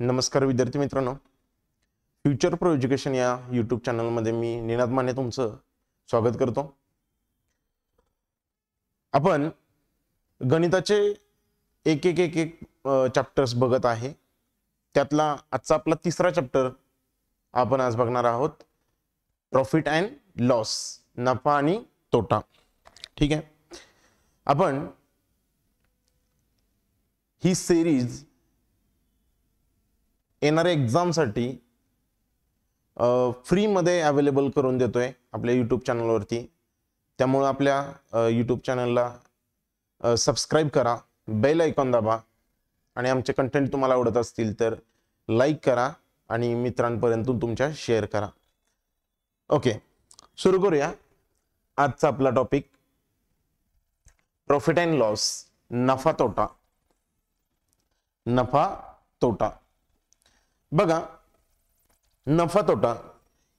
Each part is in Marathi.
नमस्कार विद्यार्थी मित्रांनो, फ्युचर प्रो एज्युकेशन या यूट्यूब चॅनलमध्ये मी निनाद माने तुमचं स्वागत करतो. आपण गणिताचे एक एक एक एक चॅप्टर्स बघत आहे. त्यातला आजचा आपला तिसरा चॅप्टर आपण आज बघणार आहोत, प्रॉफिट अँड लॉस, नफा आणि तोटा. ठीक आहे, आपण ही सिरीज येणाऱ्या एक्झामसाठी फ्रीमध्ये अवेलेबल करून देतोय आपल्या यूट्यूब चॅनलवरती. त्यामुळे आपल्या यूट्यूब चॅनलला सबस्क्राईब करा, बेल आयकॉन दाबा आणि आमचे कंटेंट तुम्हाला आवडत असतील तर लाईक करा आणि मित्रांपर्यंत तुमच्या शेअर करा. ओके, सुरू करूया. आजचा आपला टॉपिक प्रॉफिट अँड लॉस, नफा तोटा. नफा तोटा बघा, नफा तोटा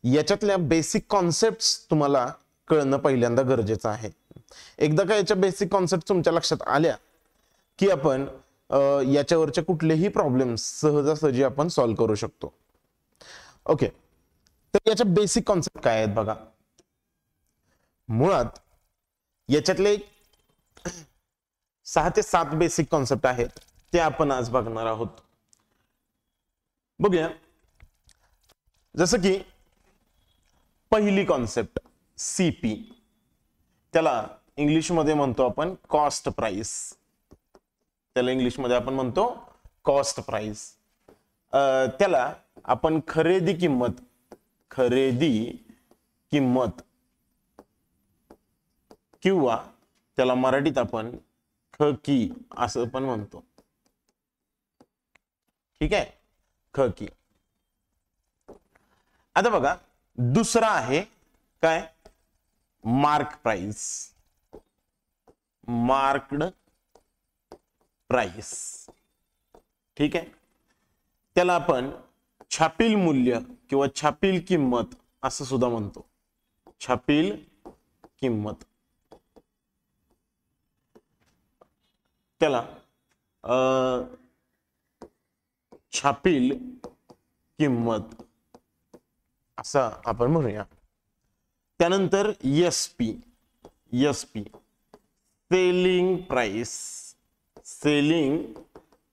याच्यातल्या बेसिक कॉन्सेप्ट्स तुम्हाला कळणं पहिल्यांदा गरजेचं आहे. एकदा का याच्या बेसिक कॉन्सेप्ट तुमच्या लक्षात आल्या की आपण याच्यावरचे कुठलेही प्रॉब्लेम सहजासहजी आपण सॉल्व्ह करू शकतो. ओके, तर याच्या बेसिक कॉन्सेप्ट काय आहेत बघा. मुळात याच्यातले 6 ते 7 बेसिक कॉन्सेप्ट आहेत, ते आपण आज बघणार आहोत. बघूया. जसं की पहिली कॉन्सेप्ट सीपी, त्याला इंग्लिश मध्ये म्हणतो आपण कॉस्ट प्राइस. त्याला इंग्लिश मध्ये आपण म्हणतो कॉस्ट प्राइस. त्याला आपण खरेदी किंमत किंवा त्याला मराठीत आपण खकी असं पण म्हणतो. ठीक आहे, खकी. आता बघा, दुसरा आहे काय, मार्क प्राइस. Marked price. ठीक आहे, त्याला आपण छापील मूल्य किंवा छापील किंमत असं सुद्धा म्हणतो. छापील किंमत. त्याला छापील किंमत असं आपण म्हणूया. त्यानंतर एसपी सेलिंग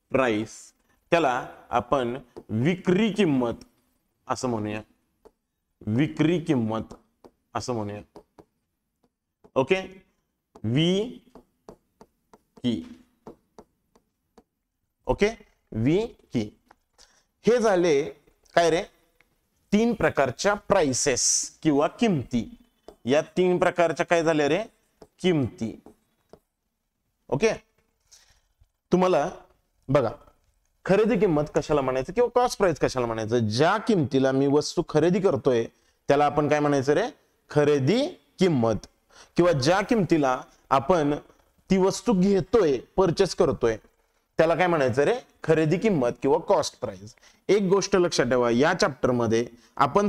प्राइस. त्याला आपण विक्री किंमत असं म्हणूया. विक्री किंमत असं म्हणूया. ओके, ओके, हे झाले काय रे, 3 प्रकारच्या प्राइसेस किंवा किमती. या 3 प्रकारच्या काय झाल्या रे, किमती. ओके, तुम्हाला बघा, खरेदी किंमत कशाला म्हणायचं किंवा कॉस्ट प्राइस कशाला म्हणायचं. ज्या किमतीला मी वस्तू खरेदी करतोय त्याला आपण काय म्हणायचं रे, खरेदी किंमत. किंवा ज्या किमतीला आपण ती वस्तू घेतोय, परचेस करतोय, त्याला काय म्हणायचं रे, खरेदी किंमत किंवा कॉस्ट प्राइस. एक गोष्ट लक्षात ठेवा, या चॅप्टर मध्ये आपण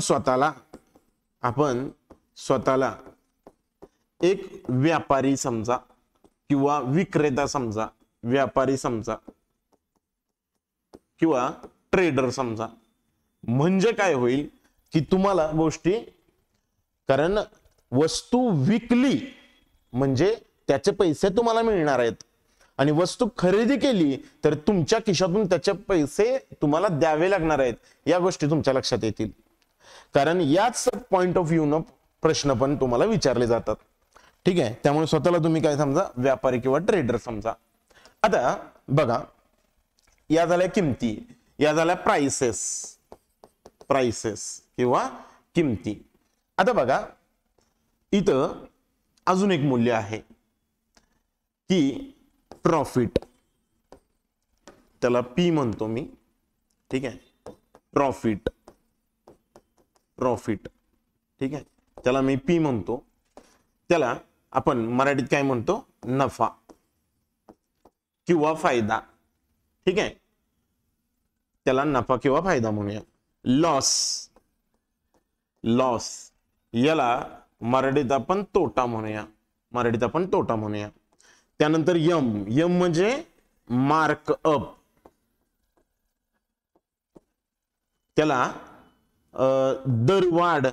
स्वतःला एक व्यापारी समजा किंवा विक्रेता समजा, व्यापारी समजा किंवा ट्रेडर समजा. म्हणजे काय होईल की तुम्हाला गोष्टी, कारण वस्तू विकली म्हणजे त्याचे पैसे तुम्हाला मिळणार आहेत आणि वस्तू खरेदी केली तर तुमच्या खिशातून त्याचे पैसे तुम्हाला द्यावे लागणार आहेत. या गोष्टी तुमच्या लक्षात येतील, कारण याच पॉइंट ऑफ व्ह्यू न प्रश्न पण तुम्हाला विचारले जातात. ठीक आहे, त्यामुळे स्वतःला तुम्ही काय समजा, व्यापारी किंवा ट्रेडर समजा. आता बघा, या झाल्या किमती, या झाल्या प्राइसेस किंवा किमती. आता बघा, इथं अजून एक मूल्य आहे की प्रॉफिट. त्याला पी म्हणतो मी. ठीक आहे, प्रॉफिट. ठीक आहे, त्याला मी पी म्हणतो. त्याला आपण मराठीत काय म्हणतो, नफा किंवा फायदा. ठीक आहे, त्याला नफा किंवा फायदा म्हणूया. लॉस याला मराठीत आपण तोटा म्हणूया. त्यानंतर यम म्हणजे मार्क अप. त्याला दरवाढ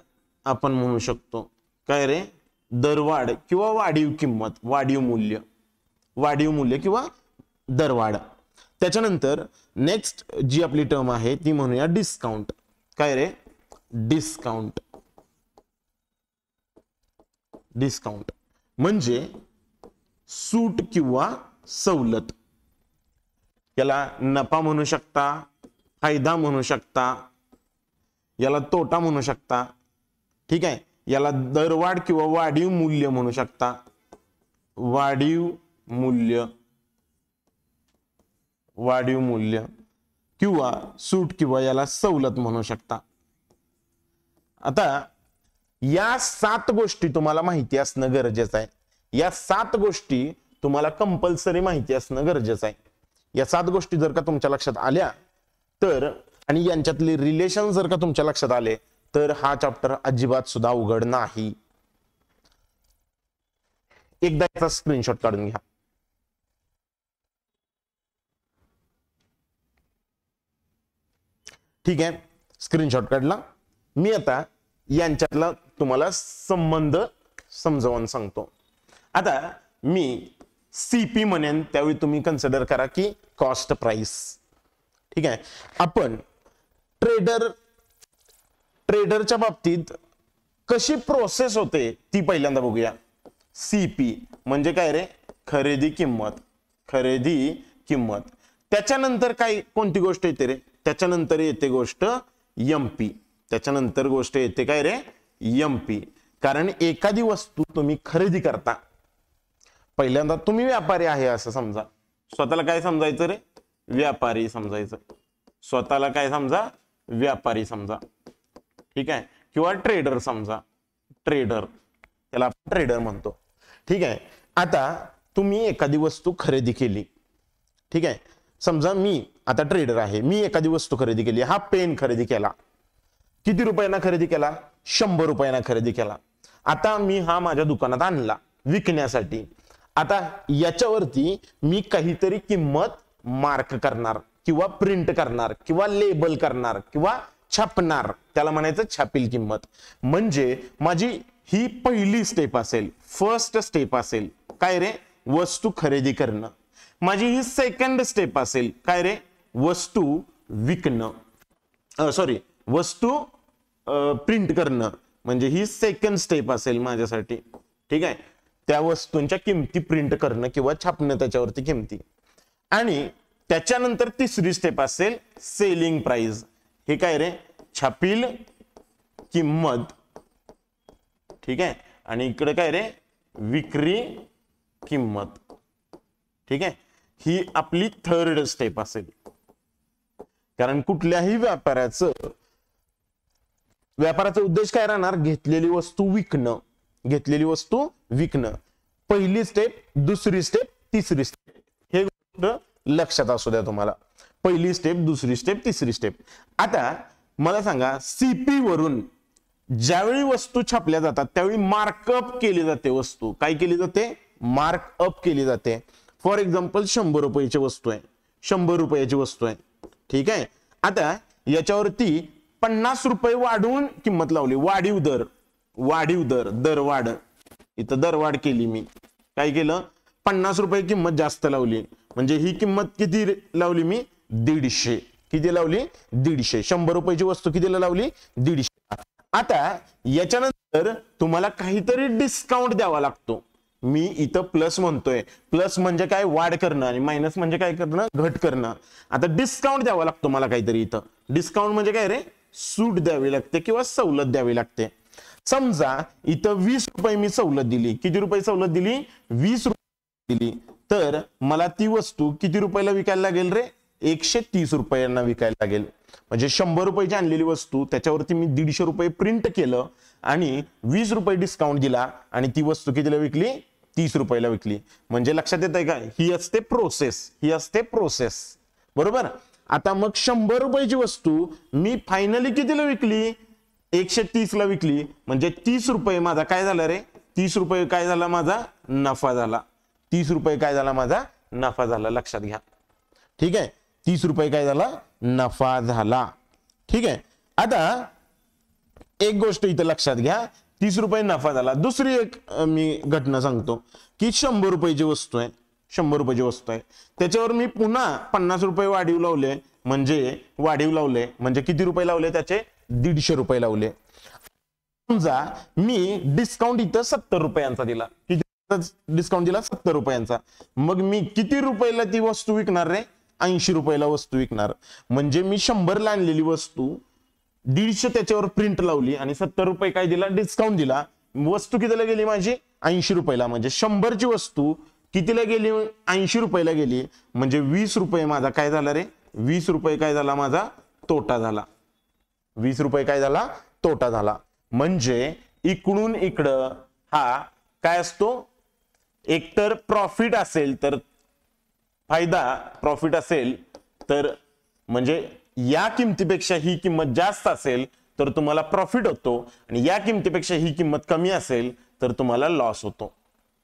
आपण म्हणू शकतो. काय रे? दरवाढ किंवा वाढीव किंमत, वाढीव मूल्य किंवा दरवाढ. त्याच्यानंतर नेक्स्ट जी आपली टर्म आहे ती म्हणूया डिस्काउंट. काय रे? डिस्काउंट. डिस्काउंट म्हणजे सूट किंवा सवलत. याला नफा म्हणू शकता, फायदा म्हणू शकता, याला तोटा म्हणू शकता. ठीक आहे. याला दरवाढ किंवा वाढीव मूल्य म्हणू शकता. वाढीव मूल्य किंवा सूट किंवा याला सवलत म्हणू शकता. आता या 7 गोष्टी तुम्हाला माहिती असणं गरजेचं आहे. या 7 गोष्टी तुम्हाला कंपल्सरी माहिती असणं गरजेचं आहे. या 7 गोष्टी जर का तुमच्या लक्षात आल्या तर, आणि यांच्यातले रिलेशन जर का तुमच्या लक्षात आले तर हा चॅप्टर अजिबात सुद्धा अवघड नाही. एकदा याचा स्क्रीनशॉट काढून घ्या. ठीक आहे, स्क्रीनशॉट काढला. मी आता यांच्यातला तुम्हाला संबंध समजावून सांगतो. आता मी सीपी म्हणेन त्यावेळी तुम्ही कन्सिडर करा की कॉस्ट प्राइस. ठीक आहे. आपण ट्रेडरच्या बाबतीत कशी प्रोसेस होते ती पहिल्यांदा बघूया. सीपी म्हणजे काय रे? खरेदी किंमत. खरेदी किंमत. त्याच्यानंतर काय, कोणती गोष्ट येते रे? त्याच्यानंतर येते गोष्ट एमपी. त्याच्यानंतर गोष्ट येते काय रे? एमपी. कारण एखादी वस्तू तुम्ही खरेदी करता, पहिल्यांदा तुम्ही व्यापारी आहे असं समजा. स्वतःला काय समजायचं रे? व्यापारी समजायचं. स्वतःला काय समजा? व्यापारी समजा. ठीक आहे. किंवा ट्रेडर समजा. ट्रेडर, त्याला आपण ट्रेडर म्हणतो. ठीक आहे. आता तुम्ही एखादी वस्तू खरेदी केली. ठीक आहे. समजा मी आता ट्रेडर आहे, मी एखादी वस्तू खरेदी केली. हा पेन खरेदी केला. किती रुपयांना खरेदी केला? 100 रुपयांना खरेदी केला. आता मी हा माझ्या दुकानात आणला विकण्यासाठी. आता याच्यावरती मी काहीतरी किंमत मार्क करणार किंवा प्रिंट करणार किंवा लेबल करणार किंवा छापणार. त्याला म्हणायचं छापील किंमत. म्हणजे माझी ही पहिली स्टेप असेल, फर्स्ट स्टेप असेल. काय रे? वस्तू खरेदी करणं. माझी ही सेकंड स्टेप असेल. काय रे? वस्तू विकणं. सॉरी, वस्तू प्रिंट करणं. म्हणजे ही सेकंड स्टेप असेल माझ्यासाठी. ठीक आहे. त्या वस्तूंच्या किमती प्रिंट करणं किंवा छापणं त्याच्यावरती किमती. आणि त्याच्यानंतर तिसरी स्टेप असेल सेलिंग प्राइस. हे काय रे? छापील किंमत. ठीक आहे. आणि इकडे काय रे? विक्री किंमत. ठीक आहे. ही आपली थर्ड स्टेप असेल. कारण कुठल्याही व्यापाराचा उद्देश काय राहणार? घेतलेली वस्तू विकणं. घेतलेली वस्तू विकणं. पहिली स्टेप, दुसरी स्टेप, तिसरी स्टेप. हे गोष्ट लक्षात असू द्या तुम्हाला. पहिली स्टेप, दुसरी स्टेप, तिसरी स्टेप. आता मला सांगा, सीपी वरून ज्यावेळी वस्तू छापल्या जातात त्यावेळी मार्कअप केली जाते वस्तू. काय केली जाते? मार्कअप केली जाते. फॉर एक्झाम्पल 100 रुपयाची वस्तू आहे, 100 रुपयाची वस्तू आहे. ठीक आहे. आता याच्यावरती 50 रुपये वाढवून किंमत लावली. वाढीव दर, दरवाढ. इथं दरवाढ केली मी. काय केलं? 50 रुपये किंमत जास्त लावली. म्हणजे ही किंमत किती लावली मी? 150. किती लावली? 150. 100 रुपयाची वस्तू कितीला लावली? 150. आता याच्यानंतर तुम्हाला काहीतरी डिस्काउंट द्यावा लागतो. मी इथं प्लस म्हणतोय. प्लस म्हणजे काय? वाढ करणं. आणि मायनस म्हणजे काय करणं? घट करणं. आता डिस्काउंट द्यावा लागतो मला काहीतरी इथं. डिस्काउंट म्हणजे काय रे? सूट द्यावी लागते किंवा सवलत द्यावी लागते. समजा इथं 20 रुपये मी सवलत दिली. किती रुपये सवलत दिली? 20 रुपये दिली. तर मला ती वस्तू किती रुपयाला विकायला लागेल रे? 130 रुपयांना विकायला लागेल. म्हणजे 100 रुपयाची आणलेली वस्तू त्याच्यावरती मी 150 रुपये प्रिंट केलं आणि 20 रुपये डिस्काउंट दिला आणि ती वस्तू कितीला विकली? 30 रुपयाला विकली. म्हणजे लक्षात येत आहे का? ही असते प्रोसेस. ही असते प्रोसेस. बरोबर. आता मग 100 रुपयाची वस्तू मी फायनली कितीला विकली? 130 ला विकली. म्हणजे 30 रुपये माझा काय झाला रे? 30 रुपये काय झाला माझा? नफा झाला. 30 रुपये काय झाला माझा? नफा झाला. लक्षात घ्या. ठीक आहे. 30 रुपये काय झाला? नफा झाला. ठीक आहे. आता एक गोष्ट इथं लक्षात घ्या, 30 रुपये नफा झाला. दुसरी एक मी घटना सांगतो की 100 रुपयाची वस्तू आहे, 100 रुपयाची वस्तू आहे, त्याच्यावर मी पुन्हा 50 रुपये वाढीव लावले, म्हणजे किती रुपये लावले त्याचे 150 रुपये लावले. समजा मी डिस्काउंट इथं 70 रुपयांचा दिला, किती डिस्काउंट दिला 70 रुपयांचा, मग मी किती रुपयाला ती वस्तू विकणार रे, 80 रुपयाला वस्तू विकणार. म्हणजे मी 100 ला आणलेली वस्तू 150 त्याच्यावर प्रिंट लावली आणि 70 रुपये काय दिला, डिस्काउंट दिला, वस्तू कितीला गेली माझी 80 रुपयाला. म्हणजे 100 ची वस्तू कितीला गेली, 80 रुपयाला गेली. म्हणजे 20 रुपये माझा काय झाला रे, 20 रुपये काय झाला माझा तोटा झाला, 20 रुपये काय झाला तोटा झाला. म्हणजे इकडून इकडं हा काय असतो, एकतर प्रॉफिट असेल तर फायदा, प्रॉफिट असेल तर म्हणजे या किमतीपेक्षा ही किंमत जास्त असेल तर तुम्हाला प्रॉफिट होतो, आणि या किमतीपेक्षा ही किंमत कमी असेल तर तुम्हाला लॉस होतो.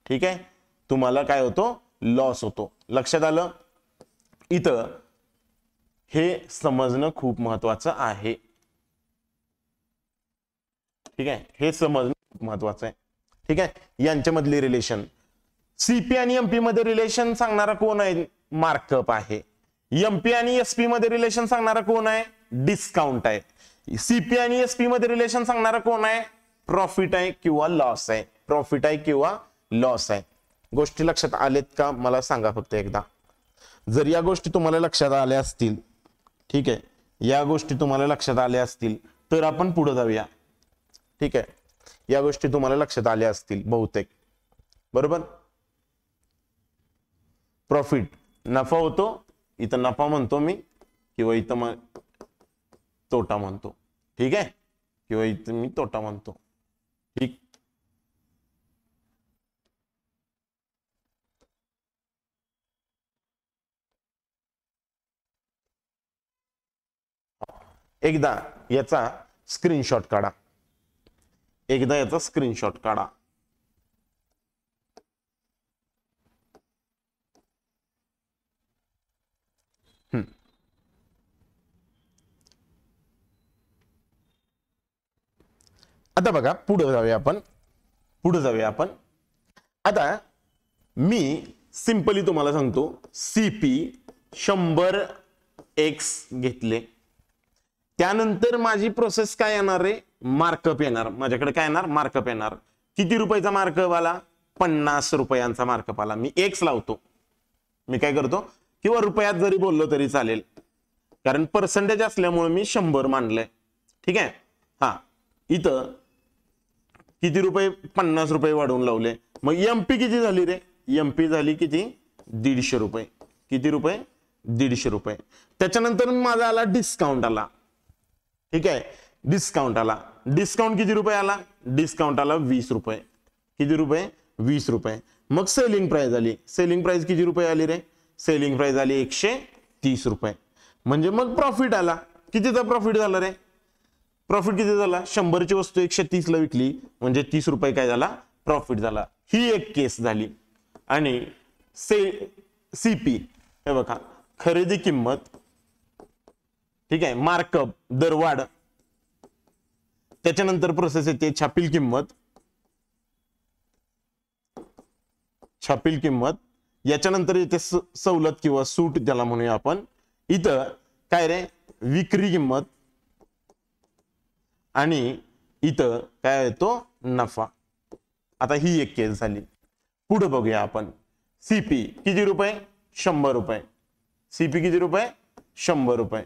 ठीक आहे, तुम्हाला काय होतो, लॉस होतो. लक्षात आलं. इथं हे समजणं खूप महत्वाचं आहे. ठीक आहे, हे समजणं खूप महत्वाचं आहे. ठीक आहे, यांच्यामधली रिलेशन, सीपी आणि एमपी मध्ये रिलेशन सांगणारा कोण आहे, मार्कअप आहे. एमपी आणि एसपी मध्ये रिलेशन सांगणारा कोण आहे, डिस्काउंट आहे. सीपी आणि एसपी मध्ये रिलेशन सांगणारा कोण आहे, प्रॉफिट आहे किंवा लॉस आहे, प्रॉफिट आहे किंवा लॉस आहे. गोष्टी लक्षात आलेत का मला सांगा फक्त एकदा. जर या गोष्टी तुम्हाला लक्षात आल्या असतील, ठीक आहे, या गोष्टी तुम्हाला लक्षात आल्या असतील तर आपण पुढे जाऊया. ठीक आहे, या गोष्टी तुम्हाला लक्षात आल्या असतील बहुतेक, बरोबर. प्रॉफिट नफा होतो, इथं नफा म्हणतो मी किंवा इथं तोटा म्हणतो. ठीक आहे, किंवा इथं मी तोटा म्हणतो. ठीक, एकदा याचा स्क्रीनशॉट काढा, एकदा याचा स्क्रीनशॉट काढा. आता बघा, पुढे जाऊया आपण. आता मी सिंपली तुम्हाला सांगतो, सीपी 100x घेतले, त्यानंतर माझी प्रोसेस काय येणार रे, मार्कअप येणार. माझ्याकडे काय येणार, मार्कअप येणार. किती रुपयाचा मार्कअप आला, 50 रुपयांचा मार्कअप आला. मी एक्स लावतो, मी काय करतो, किंवा रुपयात जरी बोललो तरी चालेल, कारण पर्सेंटेज असल्यामुळे मी 100 मानलंय. ठीक आहे, हा इथं किती रुपये, 50 रुपये वाढवून लावले. मग एमपी किती झाली रे, एमपी झाली किती, 150 रुपये. किती रुपये, 150 रुपये. त्याच्यानंतर माझा आला डिस्काउंट आला. ठीक आहे, डिस्काउंट आला. डिस्काउंट किती रुपये आला, डिस्काउंट आला 20 रुपये. किती रुपये, 20 रुपये. मग सेलिंग प्राइस आली. सेलिंग प्राइस किती रुपये आली रे, सेलिंग प्राइस आली 130 रुपये. म्हणजे मग प्रॉफिट आला. कितीचा प्रॉफिट झाला रे, प्रॉफिट किती झाला, 100 ची वस्तू 130 ला विकली, म्हणजे 30 रुपये काय झाला, प्रॉफिट झाला. ही एक केस झाली. आणि सीपी हे बघा, खरेदी किंमत, ठीक आहे, मार्कअप दरवाढ, त्याच्यानंतर प्रोसेस येते छापील किंमत, छापील किंमत, याच्यानंतर येते सवलत किंवा सूट ज्याला म्हणूया आपण. इथं काय रे, विक्री किंमत, आणि इथं काय येतो, नफा. आता ही एक केस झाली. पुढे बघूया आपण. सीपी किती रुपये, 100 रुपये. सीपी किती रुपये, 100 रुपये.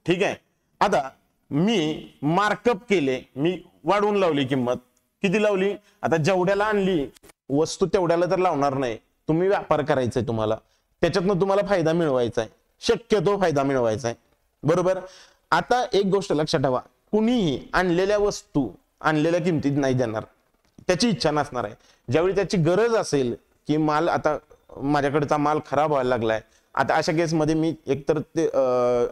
ठीक आहे, आता मी मार्कअप केले, मी वाढवून लावली किंमत. किती लावली, आता जेवढ्याला आणली वस्तू तेवढ्याला तर लावणार नाही. तुम्ही व्यापार करायचाय, तुम्हाला त्याच्यातनं तुम्हाला फायदा मिळवायचा आहे, शक्यतो फायदा मिळवायचा आहे, बरोबर. आता एक गोष्ट लक्षात ठेवा, कुणीही आणलेल्या वस्तू आणलेल्या किमतीत नाही देणार, त्याची इच्छा नसणार आहे. ज्यावेळी त्याची गरज असेल की माल, आता माझ्याकडचा माल खराब व्हायला लागलाय, आता अशा केसमध्ये मी एकतर ते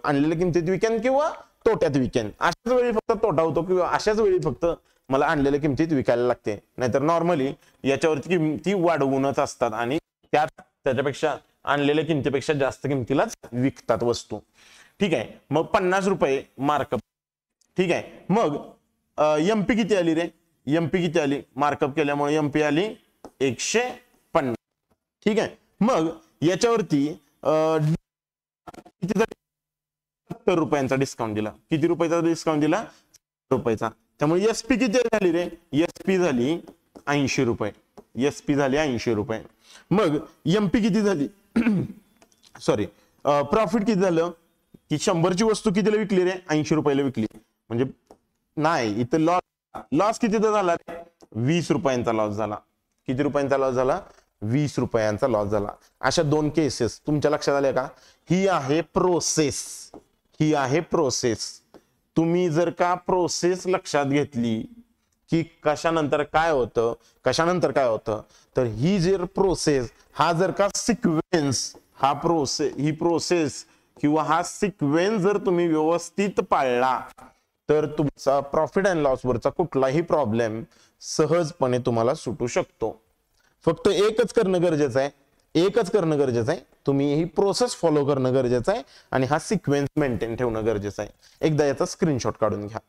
आणलेल्या किमतीत विकेन किंवा तोट्यात विकेन. अशाच वेळी फक्त तोटा होतो, किंवा अशाच वेळी फक्त मला आणलेल्या किमतीत विकायला लागते. नाहीतर नॉर्मली याच्यावरती किमती वाढवूनच असतात, आणि त्याच्यापेक्षा आणलेल्या किमतीपेक्षा जास्त किमतीलाच विकतात वस्तू. ठीक आहे, मग 50 रुपये मार्कअप ठीक आहे. मग एमपी किती आली रे? एमपी किती आली? मार्कअप केल्यामुळे एमपी आली 150. ठीक आहे. मग याच्यावरती किती 70 रुपयांचा डिस्काउंट दिला. किती रुपयाचा डिस्काउंट दिला? 70 रुपयाचा. त्यामुळे एसपी किती झाली रे? एसपी झाली 80 रुपये. एसपी झाली 80 रुपये. मग एमपी किती झाली? सॉरी, प्रॉफिट किती झालं? की 100 ची वस्तू कितीला विकली रे? 80 रुपयाला विकली. म्हणजे नाही, इथं लॉस कितीचा झाला रे? 20 रुपयांचा लॉस झाला. किती रुपयांचा लॉस झाला? 20 रुपयांचा लॉस झाला. अशा दोन केसेस तुमच्या लक्षात आल्या का? ही आहे प्रोसेस. ही आहे प्रोसेस. तुम्ही जर का प्रोसेस लक्षात घेतली की कशानंतर काय होतं, कशानंतर काय होतं, तर ही जर प्रोसेस, हा जर का सिक्वेन्स, ही प्रोसेस किंवा हा सिक्वेन्स जर तुम्ही व्यवस्थित पाळला तर तुमचा प्रॉफिट अँड लॉस वरचा कुठलाही प्रॉब्लेम सहजपणे तुम्हाला सुटू शकतो. फक्त एकच करणं गरजेचं आहे, एकच करणं गरजेचं आहे. तुम्ही ही प्रोसेस फॉलो करणं गरजेचं आहे आणि हा सिक्वेन्स मेंटेन ठेवणं गरजेचं आहे. एकदा याचा स्क्रीनशॉट काढून घ्या.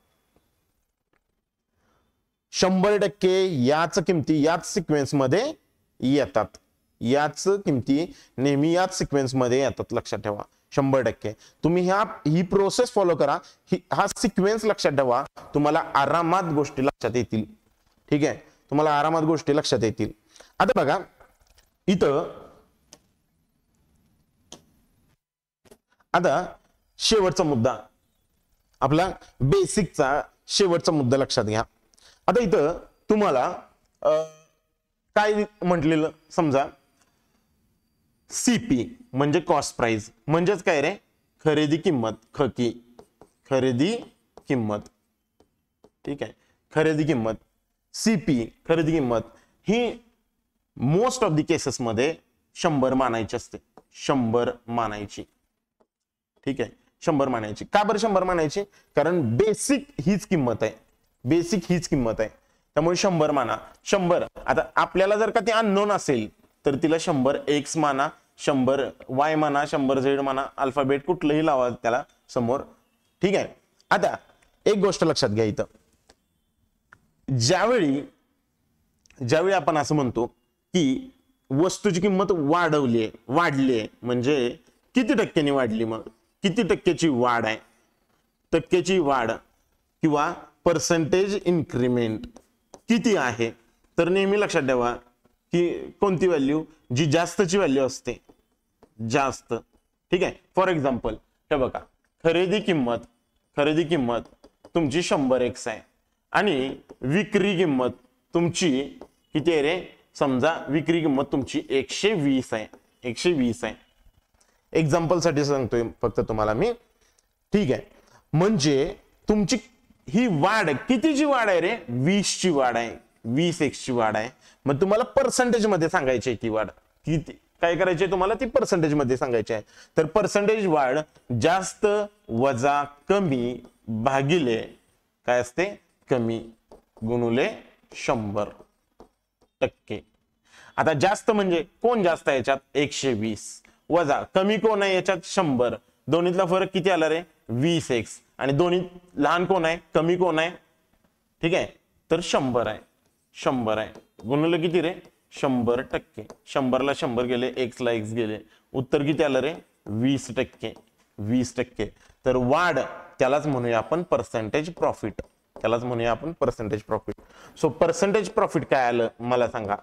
100% याच किमती याच सिक्वेन्स मध्ये येतात. याच किमती नेहमी याच सिक्वेन्स मध्ये येतात. लक्षात ठेवा. 100% तुम्ही ही प्रोसेस फॉलो करा. हा सिक्वेन्स लक्षात ठेवा. तुम्हाला आरामात गोष्टी लक्षात येतील. ठीक आहे. तुम्हाला आरामात गोष्टी लक्षात येतील. आता बघा इथं, आता शेवटचा मुद्दा आपला बेसिकचा शेवटचा मुद्दा लक्षात घ्या. आता इथं तुम्हाला काय म्हटलेलं, समजा सीपी म्हणजे कॉस्ट प्राइस, म्हणजेच काय रे? खरेदी किंमत. खरेदी किंमत. ठीक आहे. खरेदी किंमत, सीपी खरेदी किंमत ही मोस्ट ऑफ द केसेस मध्ये 100 मानायची असते. 100 मानायची. ठीक आहे. 100 मानायची. का बरं 100 मानायची? कारण बेसिक हीच किंमत आहे. बेसिक हीच किंमत आहे. त्यामुळे 100 माना. 100 आता आपल्याला जर का ते अननोन असेल तर तिला 100 एक्स माना, 100 वाय माना, 100 झेड माना, अल्फाबेट कुठलंही लावा त्याला समोर. ठीक आहे. आता एक गोष्ट लक्षात घ्या इथं, ज्यावेळी आपण असं म्हणतो की वस्तूची किंमत वाढली आहे, म्हणजे किती टक्क्यांनी वाढली? मग किती टक्क्याची वाढ आहे? टक्क्याची वाढ किंवा पर्सेंटेज इन्क्रीमेंट किती आहे? तर नेहमी लक्षात ठेवा की कोणती व्हॅल्यू? जी जास्तची व्हॅल्यू असते. जास्त. ठीक आहे. फॉर एक्झाम्पल हे बघा, खरेदी किंमत तुमची 100x आहे आणि विक्री किंमत तुमची किती आहे रे? समजा विक्री किंमत तुमची 120 आहे. 120 आहे. एक्झाम्पल साठी सांगतोय फक्त तुम्हाला मी. ठीक आहे. म्हणजे तुमची ही वाढ कितीची वाढ आहे रे? 20 ची वाढ आहे. 20x ची वाढ आहे. मग तुम्हाला पर्सेंटेज मध्ये सांगायची आहे ती वाढ. किती काय करायची आहे तुम्हाला? ती पर्सेंटेज मध्ये सांगायची आहे. तर पर्सेंटेज वाढ जास्त वजा कमी भागिले काय असते? कमी गुणुले 100%. आता जास्त म्हणजे कोण जास्त आहे याच्यात? 120. वजा कमी कोण आहे याच्यात? 100. दोन्हीतला फरक किती आला रे? 20x. आणि दोन्ही लहान कोण आहे? कमी कोण आहे? ठीक आहे. तर 100 आहे. 100 आहे. गुणुले किती रे? 100%. 100 ला 100 गेले, x ला x गेले. उत्तर किती आलं रे? 20%. 20%. तर वाढ त्यालाच म्हणूया आपण पर्सेंटेज प्रॉफिट. त्यालाच म्हणूया आपण percentage profit. So percentage profit काय आलं मला सांगा?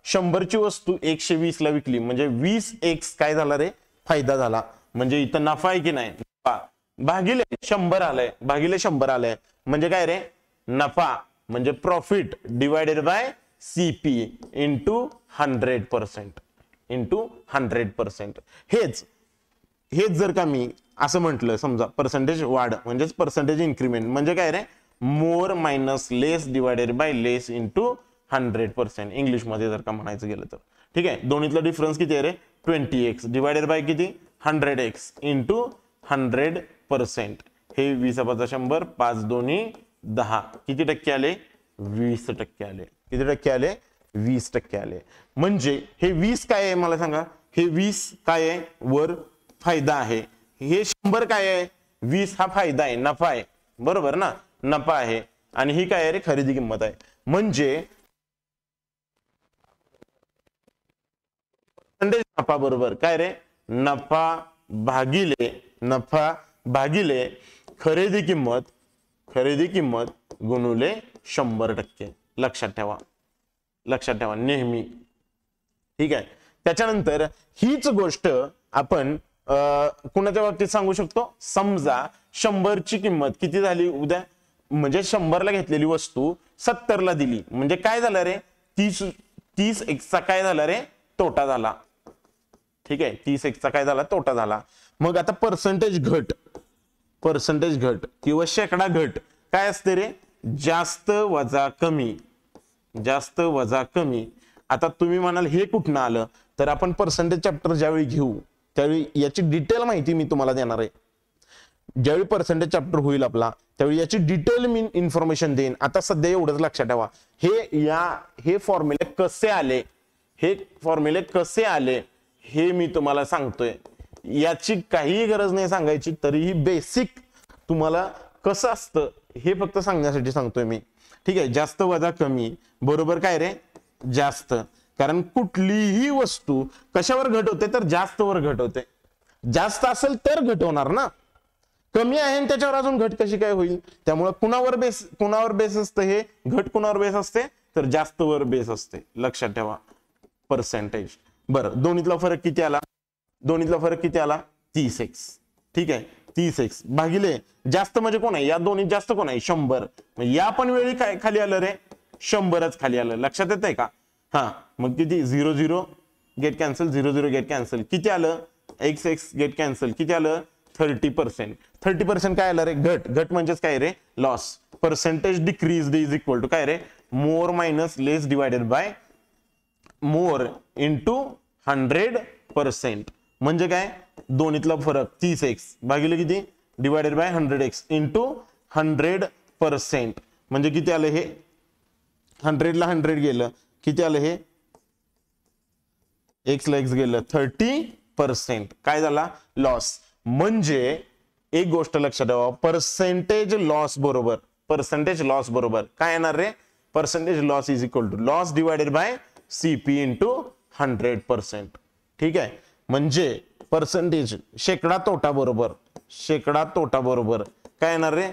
100 ची वस्तू 120 ला विकली म्हणजे 20x काय झाला रे? फायदा झाला. म्हणजे इथं नफा आहे की नाही? भागिले 100 आलंय. भागिले 100 आलंय म्हणजे काय रे? नफा. म्हणजे profit divided by CP into 100%. Into 100%. हेच जर का मी असं म्हटलं, समजा पर्सेंटेज वाढ म्हणजेच पर्सेंटेज इन्क्रीमेंट म्हणजे काय रे? More minus less divided by less into 100% English मध्ये जर का म्हणायचं गेलं तर. ठीक आहे. दोन्हीतला डिफरन्स किती आहे रे? 20x डिवायडेड बाय किती? 100x into 100%. हे 20/100 5 दोन्ही 10. किती टक्के आले? 20% आले. किती टक्के आले? 20% आले. म्हणजे हे 20 काय आहे मला सांगा? हे 20 काय आहे? वर फायदा आहे. हे 100 काय आहे? 20 हा फायदा आहे, नफा आहे. बरोबर ना, नफा आहे आणि ही काय आहे रे, खरेदी किंमत आहे. म्हणजे नफा बरोबर काय रे, नफा भागिले खरेदी किंमत गुणुले 100%. लक्षात ठेवा नेहमी. ठीक आहे. त्याच्यानंतर हीच गोष्ट आपण कुणाच्या बाबतीत सांगू शकतो. समजा 100 ची किंमत किती झाली उद्या, म्हणजे 100 ला घेतलेली वस्तू 70 ला दिली, म्हणजे काय झालं रे, 30 एक्सचा काय झाला रे, तोटा झाला. ठीक आहे, 30 एक्सचा काय झाला, तोटा झाला. मग आता पर्सेंटेज घट किंवा शेकडा घट काय असते रे, जास्त वजा कमी. आता तुम्ही म्हणाल हे कुठनं आलं, तर आपण पर्सेंटेज चॅप्टर ज्यावेळी घेऊ त्यावेळी याची डिटेल माहिती मी तुम्हाला देणार आहे. ज्यावेळी पर्सेंटेज चॅप्टर होईल आपला, त्यावेळी याची डिटेल मी इन्फॉर्मेशन देईन. आता सध्या एवढंच लक्षात ठेवा, हे फॉर्म्युले कसे आले हे मी तुम्हाला सांगतोय. याची काही गरज नाही सांगायची, तरीही बेसिक तुम्हाला कसं असतं हे फक्त सांगण्यासाठी सांगतोय मी. ठीक आहे. जास्त वजा कमी बरोबर काय रे, जास्त. कारण कुठलीही वस्तू कशावर घट होते, तर जास्त वर घट होते. जास्त असेल तर घट होणार ना, कमी आहे आणि त्याच्यावर अजून घट कशी काय होईल. त्यामुळे कुणावर बेस असते, हे घट कुणावर बेस असते, तर जास्त वर बेस असते. लक्षात ठेवा पर्सेंटेज. बरं, दोन्हीतला फरक किती आला, 30x. ठीक आहे, 30x भागिले जास्त म्हणजे कोण आहे, या दोन्हीत जास्त कोण आहे, 100. या पण वेळी काय खाली आलं रे, 100च खाली आलं. लक्षात येत आहे का. हा, मग किती, 0 0 गेट कॅन्सल, 0 0 गेट कॅन्सल, किती आलं, x गेट कॅन्सल, किती आलं, 30%. 30% काय आलं रे, घट म्हणजेच काय रे, loss. Percentage decrease is equal to काय रे, more minus less divided by more into 100%. म्हणजे काय, दोन्हीतला फरक 30x भागिले किती, डिवायडेड बाय 100x इंटू 100%. म्हणजे किती आलं हे, 100 ला 100 गेलं, किती आलं हे, x ला x गेलं, 30%. काय झाला, लॉस. म्हणजे एक गोष्ट लक्षात ठेवा, पर्सेंटेज लॉस बरोबर काय येणार रे, percentage loss is equal to loss divided by CP into 100%. ठीक आहे. म्हणजे पर्सेंटेज शेकडा तोटा बरोबर काय येणार रे,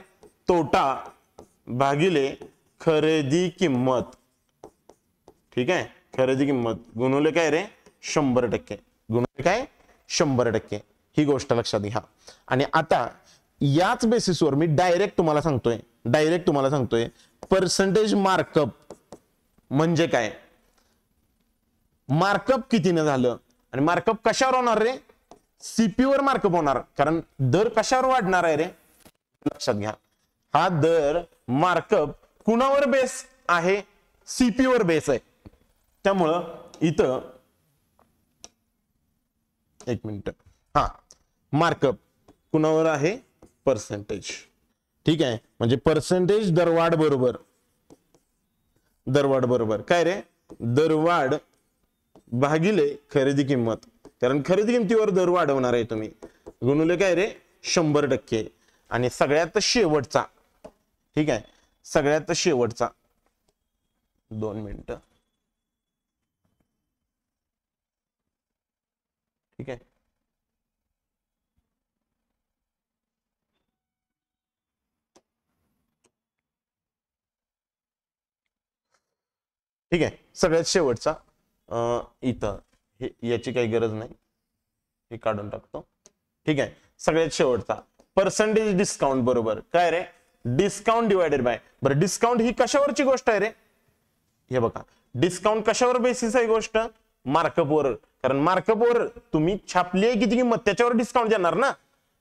तोटा भागिले खरेदी किंमत. ठीक आहे, खरेदी किंमत गुणुले काय रे, 100%. गुणुले काय, 100%. ही गोष्ट लक्षात घ्या. आणि आता याच बेसिसवर मी डायरेक्ट तुम्हाला सांगतोय पर्सेंटेज मार्कअप म्हणजे काय, मार्कअप कितीने झालं आणि मार्कअप कशावर होणार रे, CP वर मार्कअप होणार. कारण दर कशावर वाढणार आहे रे, लक्षात घ्या. हा दर मार्कअप कुणावर बेस आहे, CP वर बेस आहे. त्यामुळं इथं एक मिनिट, हा, मार्कअप कुणावर आहे, पर्सेंटेज. ठीक आहे. म्हणजे पर्सेंटेज दरवाढ बरोबर काय रे, दरवाढ भागिले खरेदी किंमत. कारण खरेदी किंमतीवर दर वाढवणार आहे तुम्ही, गुणुले काय रे, 100%. आणि सगळ्यात शेवटचा, ठीक आहे, सगळ्यात शेवटचा, 2 मिनिटं. ठीक आहे. ठीक आहे, सगळ्यात शेवटचा इथं याची काही गरज नाही, हे काढून टाकतो. ठीक आहे. सगळ्यात शेवटचा पर्सेंटेज डिस्काउंट बरोबर काय रे, डिस्काउंट डिवायडेड बाय. बरं, डिस्काउंट ही कशावरची गोष्ट आहे रे, हे बघा, डिस्काउंट कशावर बेसिस आहे गोष्ट, मार्कअप वर. कारण मार्कअप वर तुम्ही छापली आहे किती किंमत त्याच्यावर डिस्काउंट देणार ना,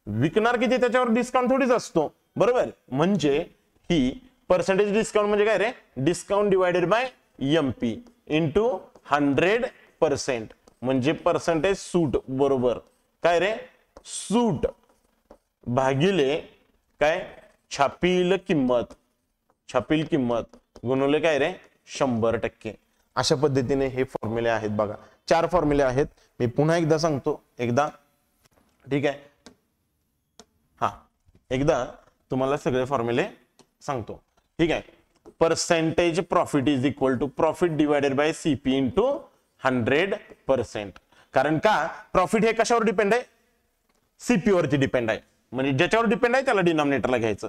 विकणार किती त्याच्यावर डिस्काउंट थोडीच असतो, बरोबर. म्हणजे ही पर्सेंटेज डिस्काउंट म्हणजे काय रे, discount divided by MP into 100%. म्हणजे पर्सेंटेज सूट बरोबर काय रे, सूट भागिले काय, छापील किंमत गुणुले काय रे, 100%. अशा पद्धतीने हे फॉर्म्युले आहेत बघा. 4 फॉर्म्युले आहेत. मी पुन्हा एकदा सांगतो, ठीक आहे. हा, एकदा तुम्हाला सगळे फॉर्म्युले सांगतो. ठीक आहे. Percentage profit is equal to profit divided by CP into 100%. कारण का प्रॉफिट हे कशावर डिपेंड आहे, सीपी वरती डिपेंड आहे. म्हणजे ज्याच्यावर डिपेंड आहे त्याला डिनॉमिनेटरला घ्यायचं.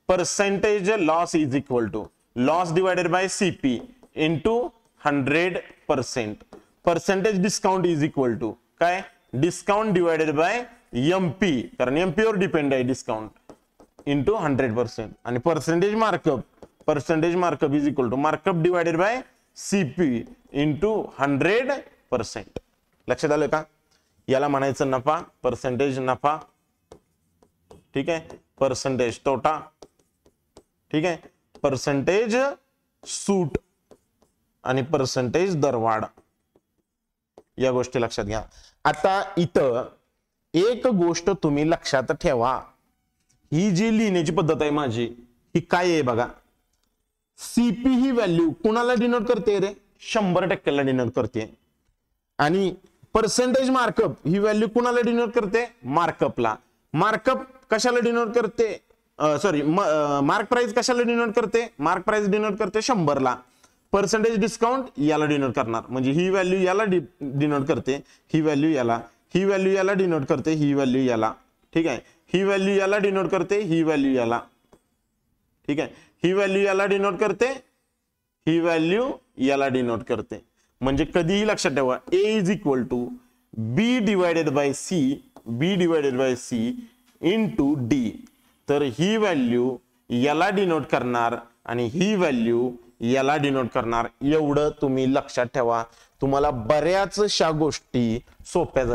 Percentage loss is equal to loss divided by CP into 100%. Percentage discount is equal to काय, डिस्काउंट डिवायडेड बाय एमपी, कारण एमपी वर डिपेंड आहे डिस्काउंट, इंटू 100%. आणि percentage markup is equal to markup divided by CP into 100%. लक्षात आलं का. याला म्हणायचं नफा, पर्सेंटेज नफा. ठीक आहे. पर्सेंटेज तोटा. ठीक आहे. पर्सेंटेज सूट आणि पर्सेंटेज दरवाढ. या गोष्टी लक्षात घ्या. आता इथं एक गोष्ट तुम्ही लक्षात ठेवा, ही जी लिहिण्याची पद्धत आहे माझी ही काय आहे बघा. सीपी ही व्हॅल्यू कुणाला डिनोट करते रे, 100%ला डिनोट करते. आणि पर्सेंटेज मार्कअप ही व्हॅल्यू कुणाला डिनोट करते, मार्कअपला. मार्कअप कशाला डिनोट करते, सॉरी मार्क प्राइस कशाला डिनोट करते, मार्क प्राइस डिनोट करते 100ला. पर्सेंटेज डिस्काउंट याला डिनोट करणार, म्हणजे ही व्हॅल्यू याला डिनोट करते, ही व्हॅल्यू याला, ही व्हॅल्यू याला डिनोट करते, ही व्हॅल्यू याला. ठीक आहे. ही व्हॅल्यू याला डिनोट करते, ही व्हॅल्यू याला. ठीक आहे. ही व्हॅल्यू याला डिनोट करते, ही व्हॅल्यू याला डिनोट करते. म्हणजे कधीही लक्षात ठेवा, A is equal to B divided by C into D. तर ही व्हॅल्यू याला डिनोट करणार आणि ही व्हॅल्यू याला डिनोट करणार. एवढं तुम्ही लक्षात ठेवा. तुम्हाला बऱ्याचशा गोष्टी सोप्या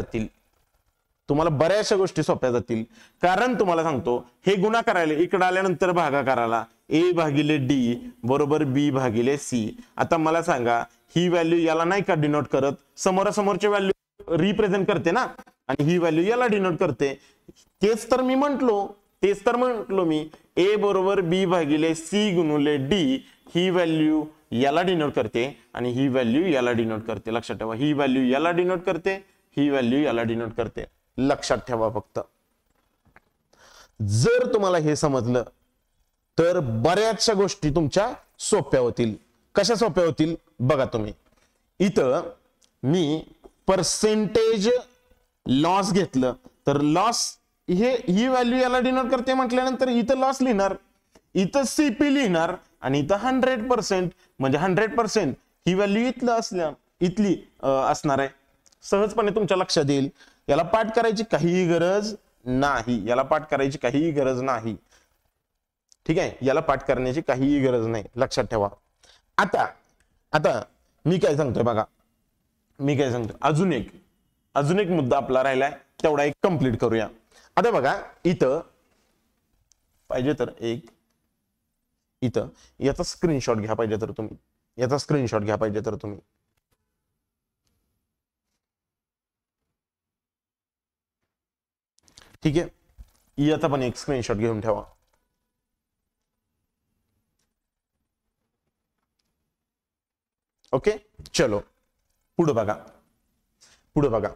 जातील. कारण तुम्हाला सांगतो, हे गुणा करायला इकडे आल्यानंतर भागाकाराला ए भागिले डी बरोबर बी भागिले सी. आता मला सांगा, ही व्हॅल्यू याला नाही का डिनोट करत, समोरासमोरची व्हॅल्यू रिप्रेझेंट करते ना, आणि ही व्हॅल्यू याला डिनोट करते. तेच तर मी म्हंटलो मी ए बरोबर बी भागिले सी गुणुले डी. ही व्हॅल्यू याला डिनोट करते आणि ही व्हॅल्यू याला डिनोट करते. लक्षात ठेवा, ही व्हॅल्यू याला डिनोट करते, ही व्हॅल्यू याला डिनोट करते. लक्षात ठेवा फक्त. जर तुम्हाला हे समजलं तर बऱ्याचशा गोष्टी तुमच्या सोप्या होतील. कशा सोप्या होतील बघा तुम्ही. इथं मी पर्सेंटेज लॉस घेतलं तर लॉस ही व्हॅल्यू याला डिनोट करते म्हटल्यानंतर इथं लॉस लिहिणार, इथं सीपी लिहिणार आणि इथं 100%, म्हणजे 100% ही व्हॅल्यू इथली असणार आहे. सहजपणे तुमच्या लक्षात येईल. याला पाठ करायची काहीही गरज नाही. ठीक आहे. याला पाठ करण्याची काहीही गरज नाही. लक्षात ठेवा. आता मी काय सांगतोय बघा, अजून एक मुद्दा आपला राहिलाय, तेवढा एक कंप्लीट करूया. आता बघा, इथं पाहिजे तर याचा स्क्रीनशॉट घ्या पाहिजे तर तुम्ही, ठीक आहे. याचा पण एक स्क्रीनशॉट घेऊन ठेवा. ओके. चलो पुढे बघा.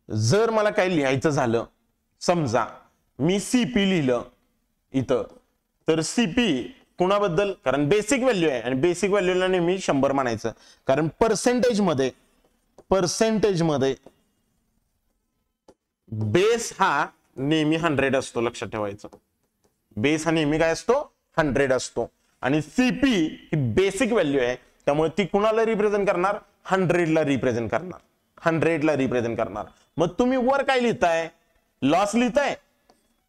जर मला काही लिहायचं झालं, समजा मी सीपी लिहिलं इथं, तर सीपी कुणाबद्दल, कारण बेसिक व्हॅल्यू आहे आणि बेसिक व्हॅल्यूला नेहमी 100 मानायचं. कारण पर्सेंटेज मध्ये बेस हा नेहमी 100 असतो. लक्षात ठेवायचं, बेस हा नेहमी काय असतो, 100 असतो. आणि सीपी ही बेसिक व्हॅल्यू आहे, त्यामुळे ती कुणाला रिप्रेझेंट करणार, 100ला रिप्रेझेंट करणार. मग तुम्ही वर काय लिहिताय, लॉस लिहिताय,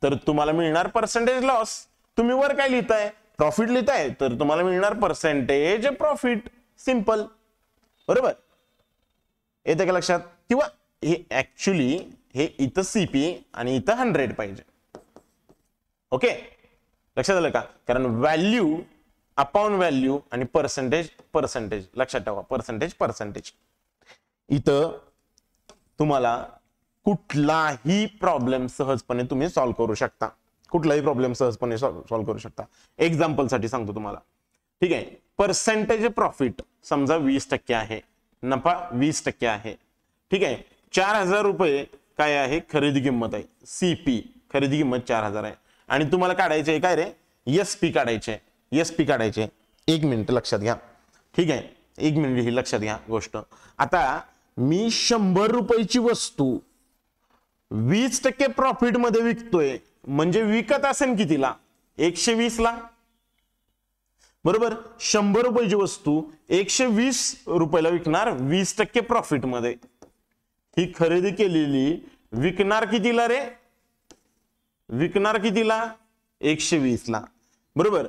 तर तुम्हाला मिळणार पर्सेंटेज लॉस. तुम्ही वर काय लिहिताय, प्रॉफिट लिहिताय, तर तुम्हाला मिळणार पर्सेंटेज प्रॉफिट. सिंपल. बरोबर येते का लक्षात. किंवा हे ऍक्च्युली हे इथं सीपी आणि इथं 100 पाहिजे. ओके. लक्षात आलं का. कारण व्हॅल्यू अपॉन व्हॅल्यू आणि पर्सेंटेज. लक्षात ठेवा, पर्सेंटेज. इथं तुम्हाला कुठलाही प्रॉब्लेम सहजपणे तुम्ही सॉल्व्ह करू शकता. एक्झाम्पल साठी सांगतो तुम्हाला. ठीक आहे. पर्सेंटेज प्रॉफिट समजा 20% आहे, नफा 20% आहे. ठीक आहे. 4000 रुपये काय आहे, खरेदी किंमत आहे. सीपी खरेदी किंमत 4000 आहे. आणि तुम्हाला काढायचे काय रे, एसपी काढायचे, एसपी काढायचे. 1 मिनिट लक्षात घ्या, ठीक आहे, 1 मिनिट ही लक्षात घ्या गोष्ट. आता मी 100 रुपयाची वस्तू 20% प्रॉफिट मध्ये विकतोय, म्हणजे विकत असेल कितीला, 120 ला, बरोबर. 100 रुपयाची वस्तू 120 रुपयाला विकणार 20% प्रॉफिट मध्ये. ही खरेदी केलेली विकणार कितीला रे, विकणार कितीला, 120 ला, बरोबर.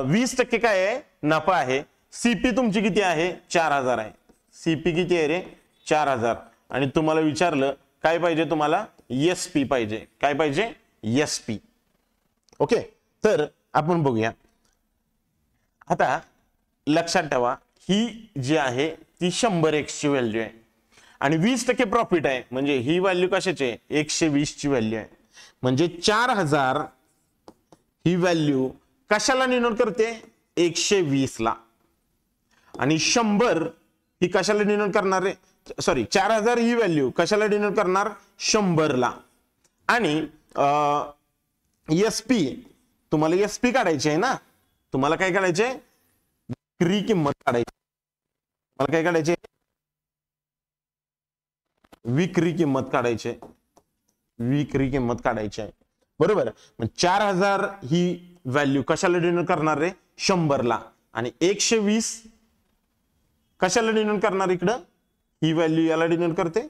20% काय आहे, नफा आहे. सीपी तुमची किती आहे, 4000 आहे. सीपी किती आहे रे, 4000. आणि तुम्हाला विचारलं काय पाहिजे, तुम्हाला एसपी पाहिजे. काय पाहिजे, एसपी. ओके, तर आपण बघूया. आता लक्षात ठेवा, ही जी आहे ती 100x ची व्हॅल्यू आहे आणि 20% प्रॉफिट आहे, म्हणजे ही व्हॅल्यू कशाची आहे, 120 ची व्हॅल्यू आहे. म्हणजे 4000 ही व्हॅल्यू कशाला डिनोट करते, 120 ला. आणि 100 ही कशाला डिनोट करणार आहे, सॉरी 4000 ही व्हॅल्यू कशाला डिनोट करणार, 100 ला. आणि एसपी, तुम्हाला एसपी काढायचे आहे ना, तुम्हाला काय काढायचे, विक्री किंमत काढायची. मला काय काढायचे, विक्री किंमत काढायचे, विक्री किंमत काढायची आहे, बरोबर. मग 4000 ही व्हॅल्यू कशाला डिनोट करणार रे, 100 ला. आणि 120 कशाला डिनोट करणार, इकडं ही व्हॅल्यू याला डिनोट करते